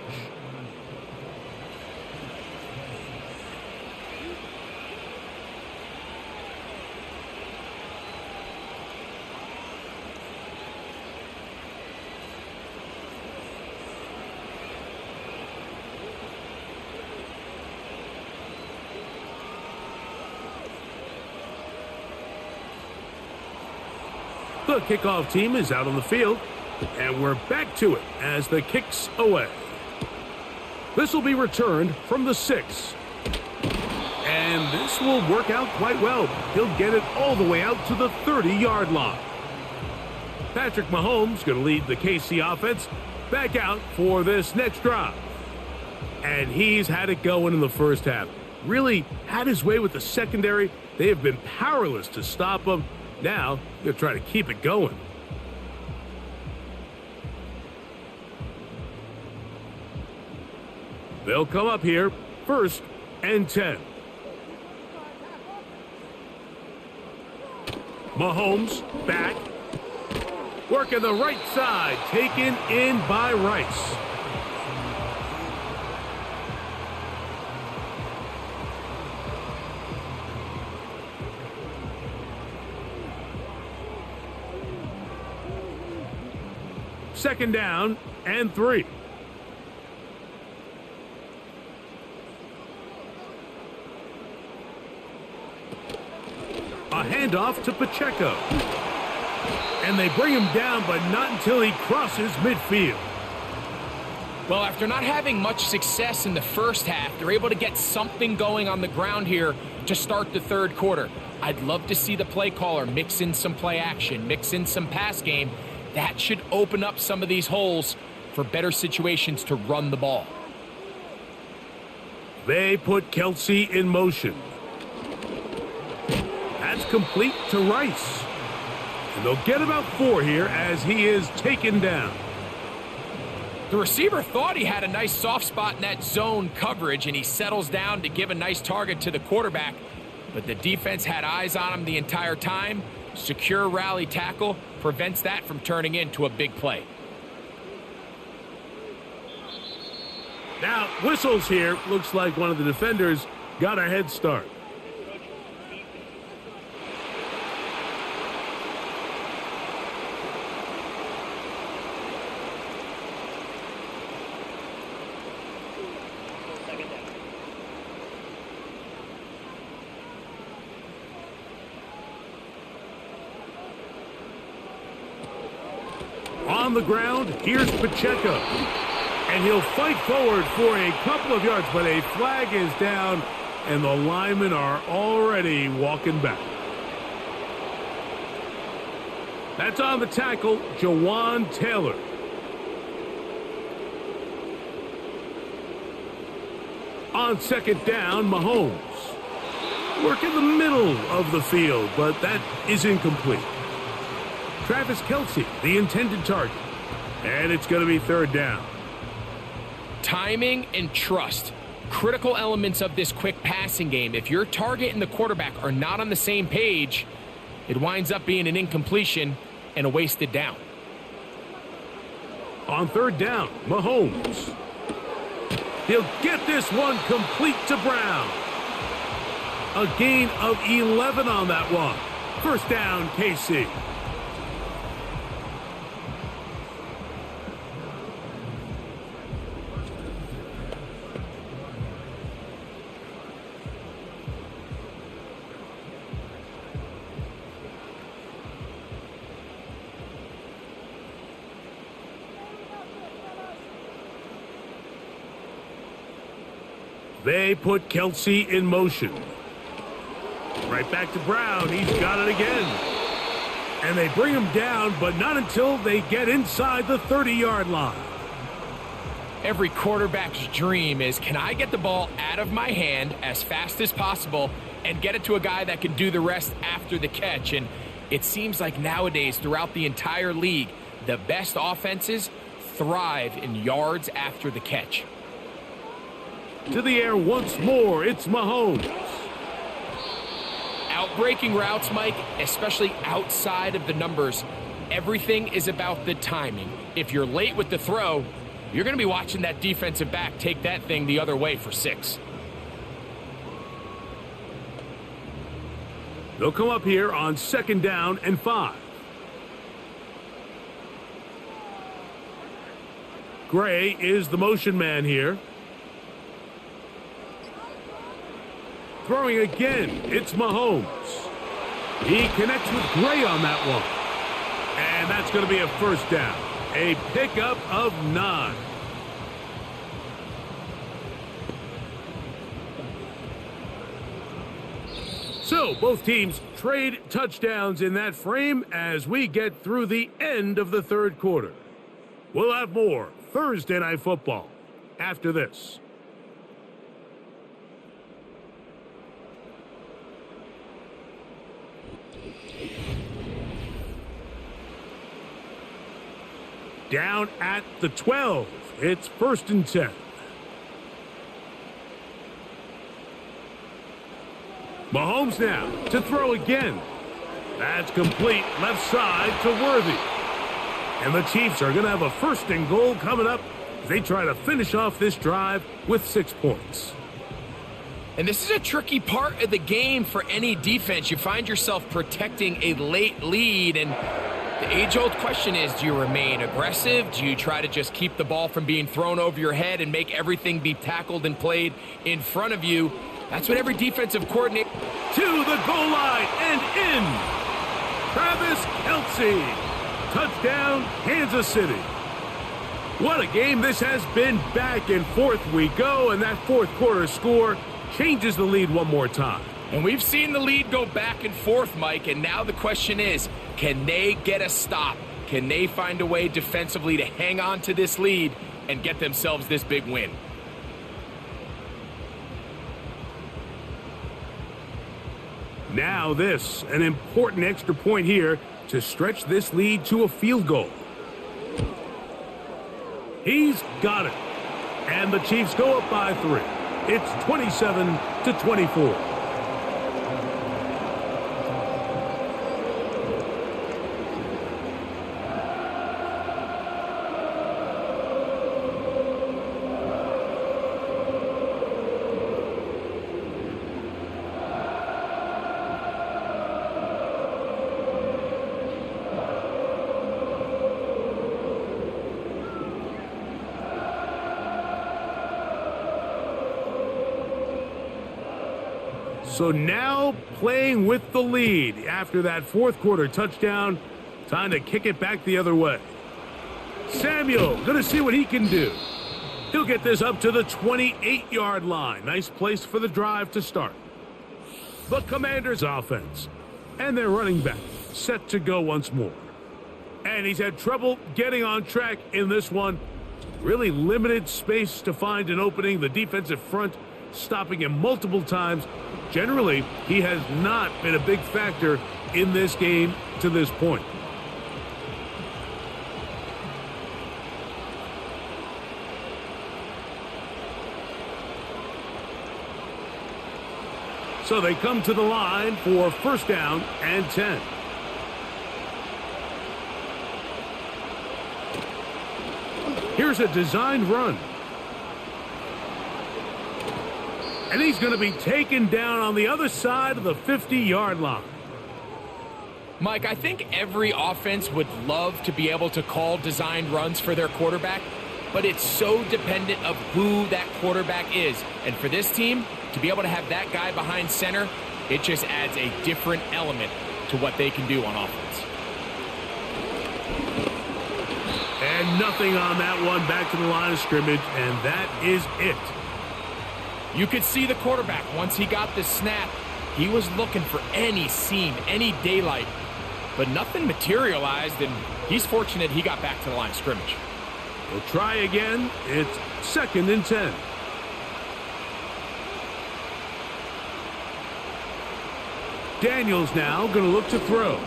The kickoff team is out on the field, and we're back to it as the kick's away. This will be returned from the 6. And this will work out quite well. He'll get it all the way out to the 30-yard line. Patrick Mahomes going to lead the KC offense back out for this next drive. And he's had it going in the first half. Really had his way with the secondary. They have been powerless to stop him. Now, they'll try to keep it going. They'll come up here, 1st and 10. Mahomes back. Working the right side, taken in by Rice. Second down and 3. A handoff to Pacheco. And they bring him down, but not until he crosses midfield. Well, after not having much success in the first half, they're able to get something going on the ground here to start the 3rd quarter. I'd love to see the play caller mix in some play action, mix in some pass game. That should open up some of these holes for better situations to run the ball. They put Kelsey in motion. That's complete to Rice. And they'll get about 4 here as he is taken down. The receiver thought he had a nice soft spot in that zone coverage, and he settles down to give a nice target to the quarterback. But the defense had eyes on him the entire time. Secure rally tackle prevents that from turning into a big play. Now, whistles here. Looks like one of the defenders got a head start. On the ground, here's Pacheco. And he'll fight forward for a couple of yards, but a flag is down, and the linemen are already walking back. That's on the tackle, Jawan Taylor. On second down, Mahomes. Work in the middle of the field, but that is incomplete. Travis Kelce, the intended target. And it's going to be third down. Timing and trust, critical elements of this quick passing game. If your target and the quarterback are not on the same page, it winds up being an incompletion and a wasted down. On third down, Mahomes. He'll get this one complete to Brown. A gain of 11 on that one. First down, KC. They put Kelce in motion. Right back to Brown. He's got it again. And they bring him down, but not until they get inside the 30-yard line. Every quarterback's dream is, can I get the ball out of my hand as fast as possible and get it to a guy that can do the rest after the catch? And it seems like nowadays, throughout the entire league, the best offenses thrive in yards after the catch. To the air once more, it's Mahomes. Outbreaking routes, Mike, especially outside of the numbers, everything is about the timing. If you're late with the throw, you're going to be watching that defensive back take that thing the other way for 6. They'll come up here on second down and 5. Gray is the motion man here. Throwing again, it's Mahomes. He connects with Gray on that one. And that's going to be a first down. A pickup of 9. So both teams trade touchdowns in that frame as we get through the end of the third quarter. We'll have more Thursday Night Football after this. Down at the 12. It's 1st and 10. Mahomes now to throw again. That's complete left side to Worthy. And the Chiefs are going to have a 1st and goal coming up as they try to finish off this drive with 6 points. And this is a tricky part of the game for any defense. You find yourself protecting a late lead, and the age-old question is, do you remain aggressive? Do you try to just keep the ball from being thrown over your head and make everything be tackled and played in front of you? That's what every defensive coordinator... To the goal line and in. Travis Kelce. Touchdown, Kansas City. What a game this has been. Back and forth we go, and that fourth quarter score changes the lead one more time. And we've seen the lead go back and forth, Mike, and now the question is, can they get a stop? Can they find a way defensively to hang on to this lead and get themselves this big win? Now this, an important extra point here to stretch this lead to a field goal. He's got it. And the Chiefs go up by 3. It's 27-24. So now playing with the lead after that fourth quarter touchdown. Time to kick it back the other way. Samuel going to see what he can do. He'll get this up to the 28-yard line. Nice place for the drive to start. The Commanders offense. And their running back set to go once more. And he's had trouble getting on track in this one. Really limited space to find an opening. The defensive front stopping him multiple times. Generally, he has not been a big factor in this game to this point. So they come to the line for first down and 10. Here's a designed run. And he's going to be taken down on the other side of the 50-yard line. Mike, I think every offense would love to be able to call designed runs for their quarterback, but it's so dependent of who that quarterback is. And for this team, to be able to have that guy behind center, it just adds a different element to what they can do on offense. And nothing on that one, back to the line of scrimmage, and that is it. You could see the quarterback, once he got the snap, he was looking for any seam, any daylight, but nothing materialized, and he's fortunate he got back to the line of scrimmage. We'll try again. It's 2nd and 10. Daniels now going to look to throw.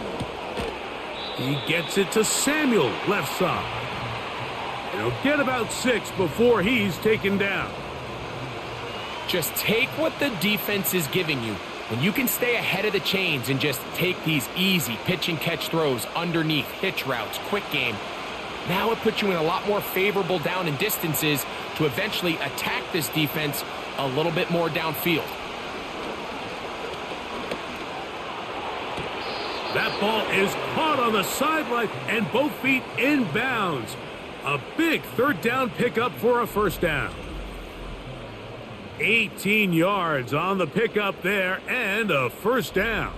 He gets it to Samuel, left side. And he'll get about 6 before he's taken down. Just take what the defense is giving you. When you can stay ahead of the chains and just take these easy pitch and catch throws underneath, hitch routes, quick game, now it puts you in a lot more favorable down and distances to eventually attack this defense a little bit more downfield. That ball is caught on the sideline and both feet inbounds. A big third down pickup for a first down. 18 yards on the pickup there and a first down.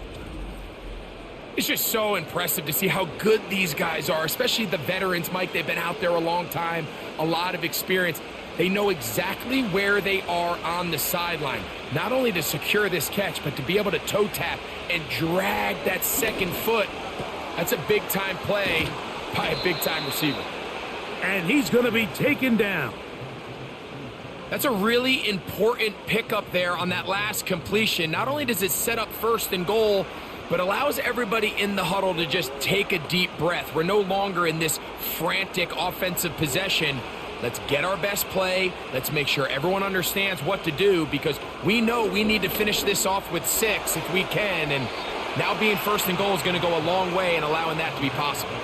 It's just so impressive to see how good these guys are, especially the veterans, Mike. They've been out there a long time, a lot of experience. They know exactly where they are on the sideline, not only to secure this catch, but to be able to toe tap and drag that second foot. That's a big-time play by a big-time receiver. And he's going to be taken down. That's a really important pickup there on that last completion. Not only does it set up 1st and goal, but allows everybody in the huddle to just take a deep breath. We're no longer in this frantic offensive possession. Let's get our best play. Let's make sure everyone understands what to do, because we know we need to finish this off with 6 if we can. And now being 1st and goal is going to go a long way in allowing that to be possible.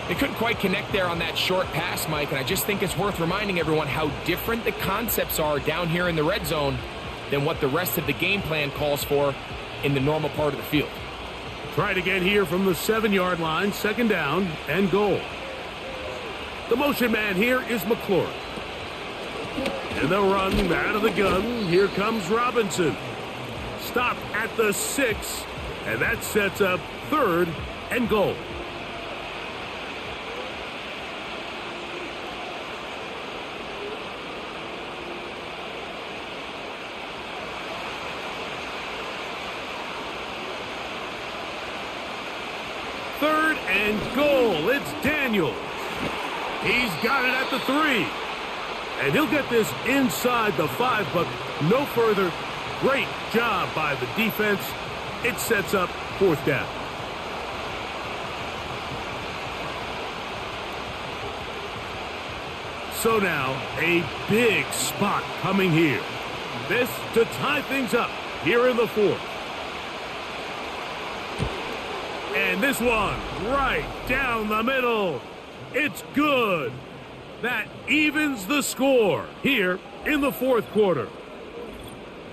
They couldn't quite connect there on that short pass, Mike, and I just think it's worth reminding everyone how different the concepts are down here in the red zone than what the rest of the game plan calls for in the normal part of the field. Try it again here from the 7-yard line, 2nd down and goal. The motion man here is McClure. And they'll run out of the gun. Here comes Robinson. Stop at the 6, and that sets up 3rd and goal. Third and goal. It's Daniels. He's got it at the 3. And he'll get this inside the 5, but no further. Great job by the defense. It sets up 4th down. So now, a big spot coming here. This to tie things up here in the fourth. And this one right down the middle. It's good. That evens the score here in the fourth quarter.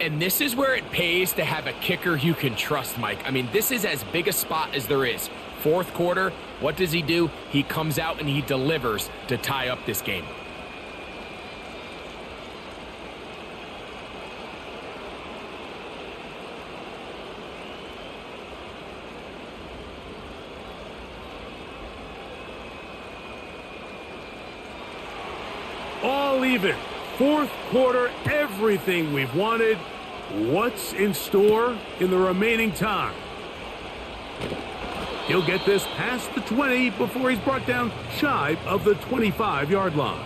And this is where it pays to have a kicker you can trust, Mike. I mean, this is as big a spot as there is. Fourth quarter, what does he do? He comes out and he delivers to tie up this game. All even. Fourth quarter, everything we've wanted. What's in store in the remaining time? He'll get this past the 20 before he's brought down shy of the 25-yard line.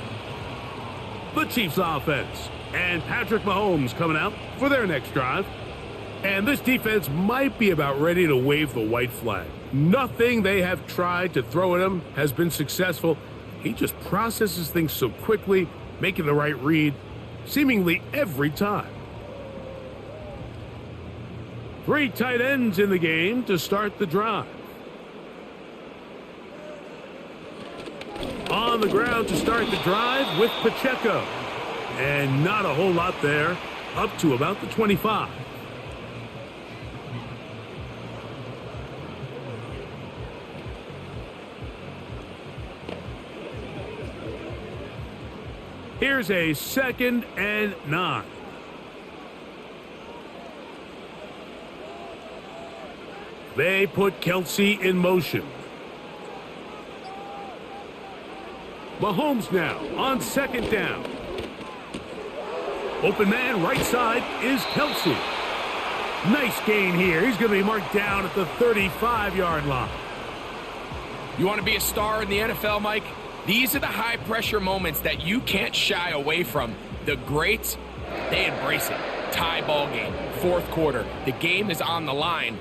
The Chiefs offense and Patrick Mahomes coming out for their next drive. And this defense might be about ready to wave the white flag. Nothing they have tried to throw at him has been successful. He just processes things so quickly, making the right read seemingly every time. 3 tight ends in the game to start the drive. On the ground to start the drive with Pacheco. And not a whole lot there, up to about the 25. Here's a 2nd and 9. They put Kelsey in motion. Mahomes now on 2nd down. Open man right side is Kelsey. Nice gain here. He's going to be marked down at the 35-yard line. You want to be a star in the NFL, Mike? These are the high-pressure moments that you can't shy away from. The greats, they embrace it. Tie ball game, fourth quarter. The game is on the line.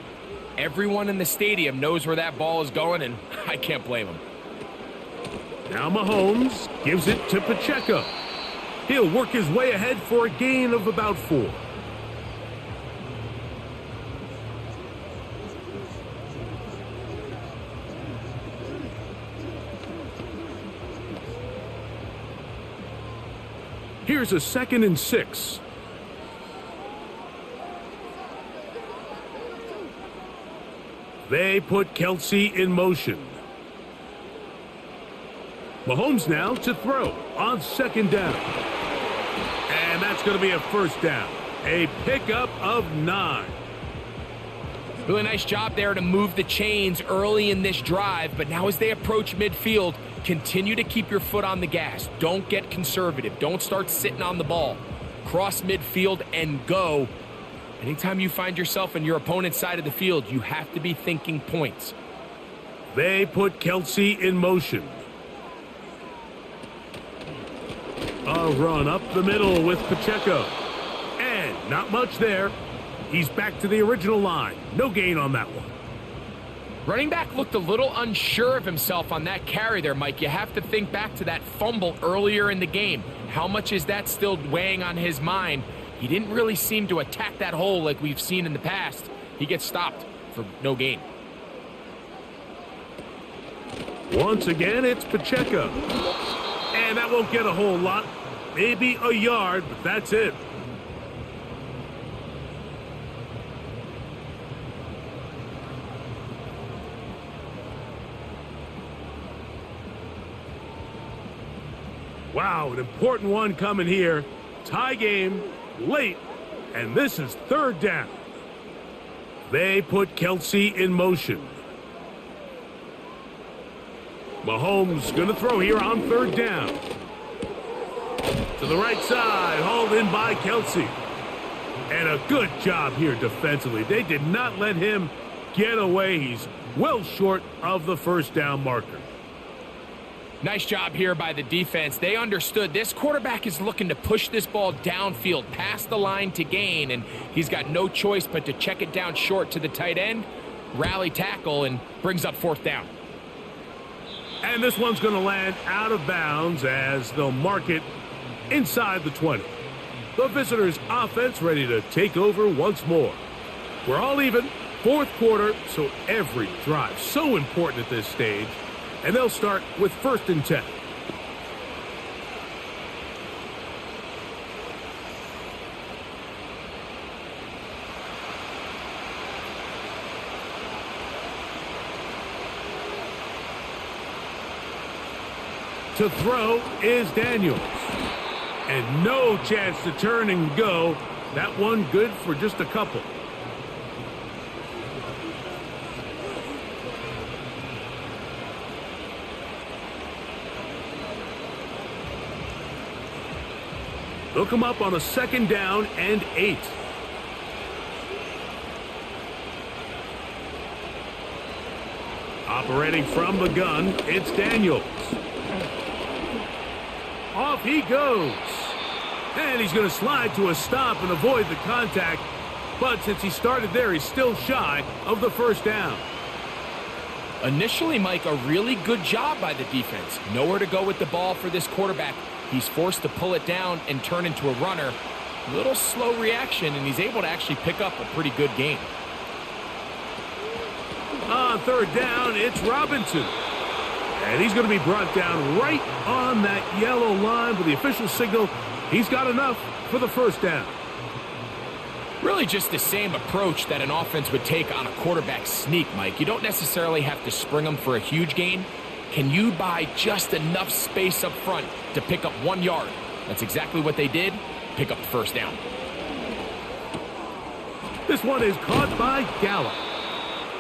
Everyone in the stadium knows where that ball is going, and I can't blame them. Now Mahomes gives it to Pacheco. He'll work his way ahead for a gain of about 4. Here's a 2nd and 6. They put Kelsey in motion. Mahomes now to throw on 2nd down. And that's going to be a 1st down. A pickup of 9. Really nice job there to move the chains early in this drive, but now as they approach midfield, continue to keep your foot on the gas. Don't get conservative. Don't start sitting on the ball. Cross midfield and go. Anytime you find yourself in your opponent's side of the field, you have to be thinking points. They put Kelsey in motion. A run up the middle with Pacheco. And not much there. He's back to the original line. No gain on that one. Running back looked a little unsure of himself on that carry there, Mike. You have to think back to that fumble earlier in the game. How much is that still weighing on his mind? He didn't really seem to attack that hole like we've seen in the past. He gets stopped for no gain. Once again, it's Pacheco. And that won't get a whole lot. Maybe a yard, but that's it. Wow, an important one coming here. Tie game, late, and this is 3rd down. They put Kelsey in motion. Mahomes going to throw here on 3rd down. To the right side, hauled in by Kelsey. And a good job here defensively. They did not let him get away. He's well short of the 1st down marker. Nice job here by the defense. They understood this quarterback is looking to push this ball downfield past the line to gain, and he's got no choice but to check it down short to the tight end, rally tackle, and brings up 4th down. And this one's going to land out of bounds as they'll mark it inside the 20. The visitors' offense ready to take over once more. We're all even, fourth quarter, so every drive so important at this stage. And they'll start with 1st and 10. To throw is Daniels. And no chance to turn and go. That one good for just a couple. They'll come up on a 2nd down and 8. Operating from the gun, it's Daniels. Off he goes. And he's going to slide to a stop and avoid the contact. But since he started there, he's still shy of the 1st down. Initially, Mike, a really good job by the defense. Nowhere to go with the ball for this quarterback. He's forced to pull it down and turn into a runner. A little slow reaction, and he's able to actually pick up a pretty good game. On 3rd down, it's Robinson. And he's going to be brought down right on that yellow line with the official signal. He's got enough for the 1st down. Really just the same approach that an offense would take on a quarterback sneak, Mike. You don't necessarily have to spring them for a huge gain. Can you buy just enough space up front to pick up 1 yard? That's exactly what they did. Pick up the 1st down. This one is caught by Gallup.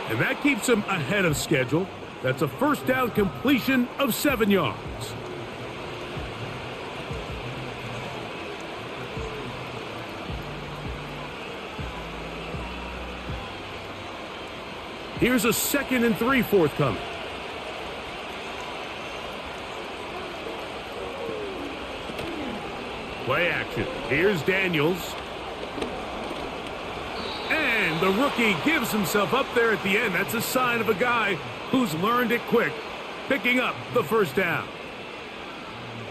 And that keeps him ahead of schedule. That's a 1st down completion of 7 yards. Here's a 2nd and 3 forthcoming. Play action. Here's Daniels. And the rookie gives himself up there at the end. That's a sign of a guy who's learned it quick, picking up the 1st down.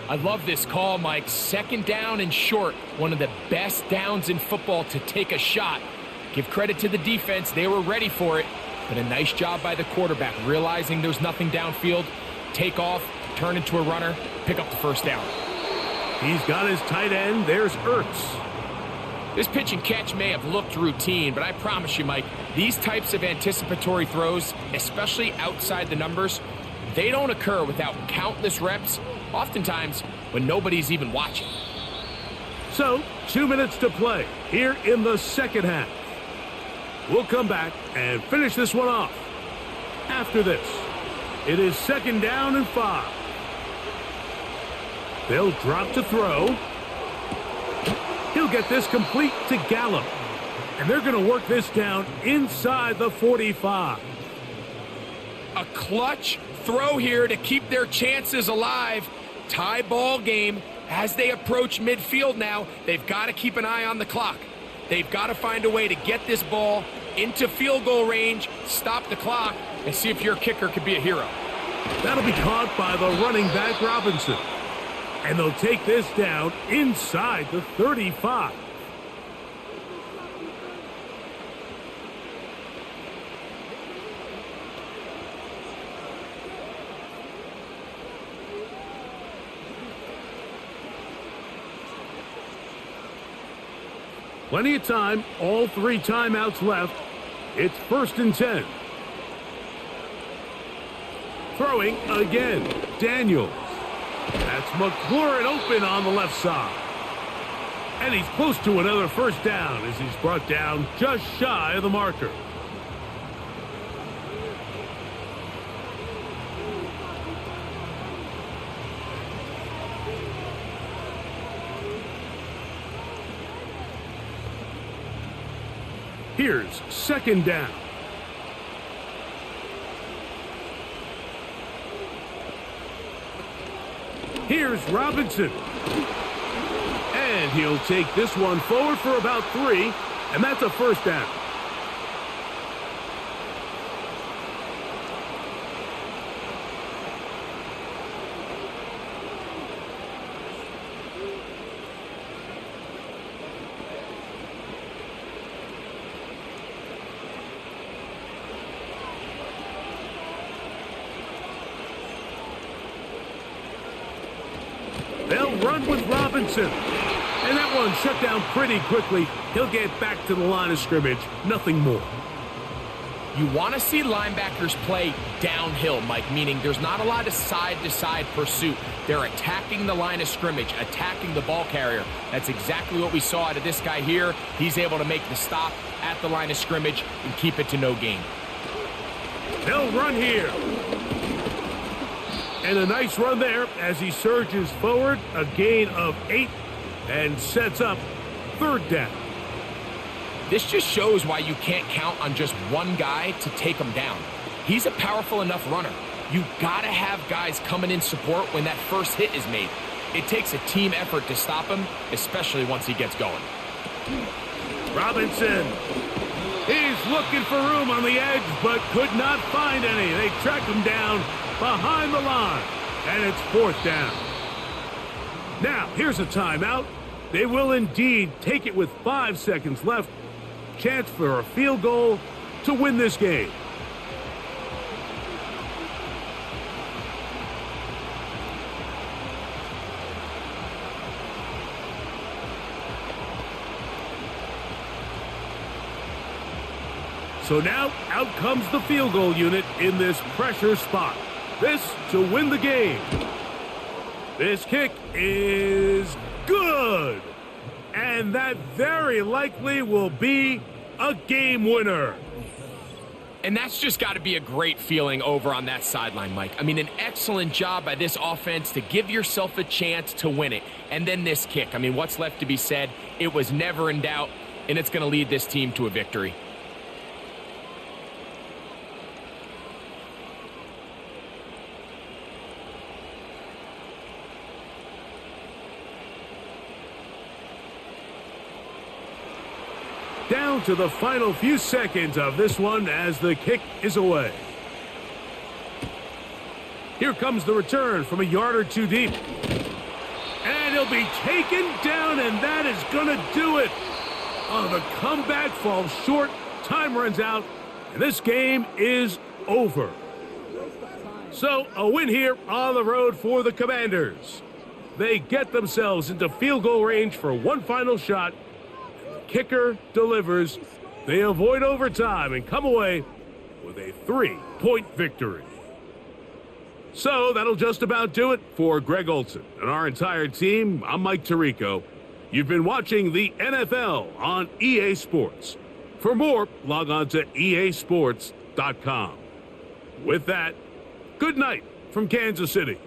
I love this call, Mike. 2nd down and short. One of the best downs in football to take a shot. Give credit to the defense. They were ready for it. But a nice job by the quarterback, realizing there's nothing downfield. Take off, turn into a runner, pick up the 1st down. He's got his tight end. There's Ertz. This pitch and catch may have looked routine, but I promise you, Mike, these types of anticipatory throws, especially outside the numbers, they don't occur without countless reps, oftentimes when nobody's even watching. So, 2 minutes to play here in the 2nd half. We'll come back and finish this one off. After this, it is 2nd down and 5. They'll drop to throw. He'll get this complete to Gallup. And they're going to work this down inside the 45. A clutch throw here to keep their chances alive. Tie ball game as they approach midfield now. They've got to keep an eye on the clock. They've got to find a way to get this ball into field goal range, stop the clock, and see if your kicker could be a hero. That'll be caught by the running back, Robinson. And they'll take this down inside the 35. Plenty of time, all 3 timeouts left. It's 1st and 10. Throwing again, Daniels. That's McLaurin open on the left side. And he's close to another 1st down as he's brought down just shy of the marker. Here's 2nd down. Here's Robinson. And he'll take this one forward for about 3, and that's a 1st down. run with Robinson. And that one shut down pretty quickly. He'll get back to the line of scrimmage. Nothing more. You want to see linebackers play downhill, Mike, meaning there's not a lot of side-to-side pursuit. They're attacking the line of scrimmage, attacking the ball carrier. That's exactly what we saw out of this guy here. He's able to make the stop at the line of scrimmage and keep it to no gain. They'll run here. And a nice run there as he surges forward, a gain of 8, and sets up third down. This just shows why you can't count on just one guy to take him down. He's a powerful enough runner. You gotta have guys coming in support when that first hit is made. It takes a team effort to stop him, especially once he gets going. Robinson. He's looking for room on the edge, but could not find any. They track him down behind the line, and it's fourth down. Now, here's a timeout. They will indeed take it with 5 seconds left. Chance for a field goal to win this game. So now, out comes the field goal unit in this pressure spot. This to win the game. This kick is good. And that very likely will be a game winner. And that's just got to be a great feeling over on that sideline, Mike. I mean, an excellent job by this offense to give yourself a chance to win it. And then this kick. I mean, what's left to be said? It was never in doubt, and it's going to lead this team to a victory. Down to the final few seconds of this one as the kick is away. Here comes the return from a yard or two deep. And he'll be taken down, and that is going to do it. Oh, the comeback falls short. Time runs out, and this game is over. So, a win here on the road for the Commanders. They get themselves into field goal range for one final shot. Kicker delivers. They avoid overtime and come away with a 3-point victory. So that'll just about do it for Greg Olson and our entire team. I'm Mike Tirico. You've been watching the NFL on EA Sports. For more, log on to easports.com. With that, good night from Kansas City.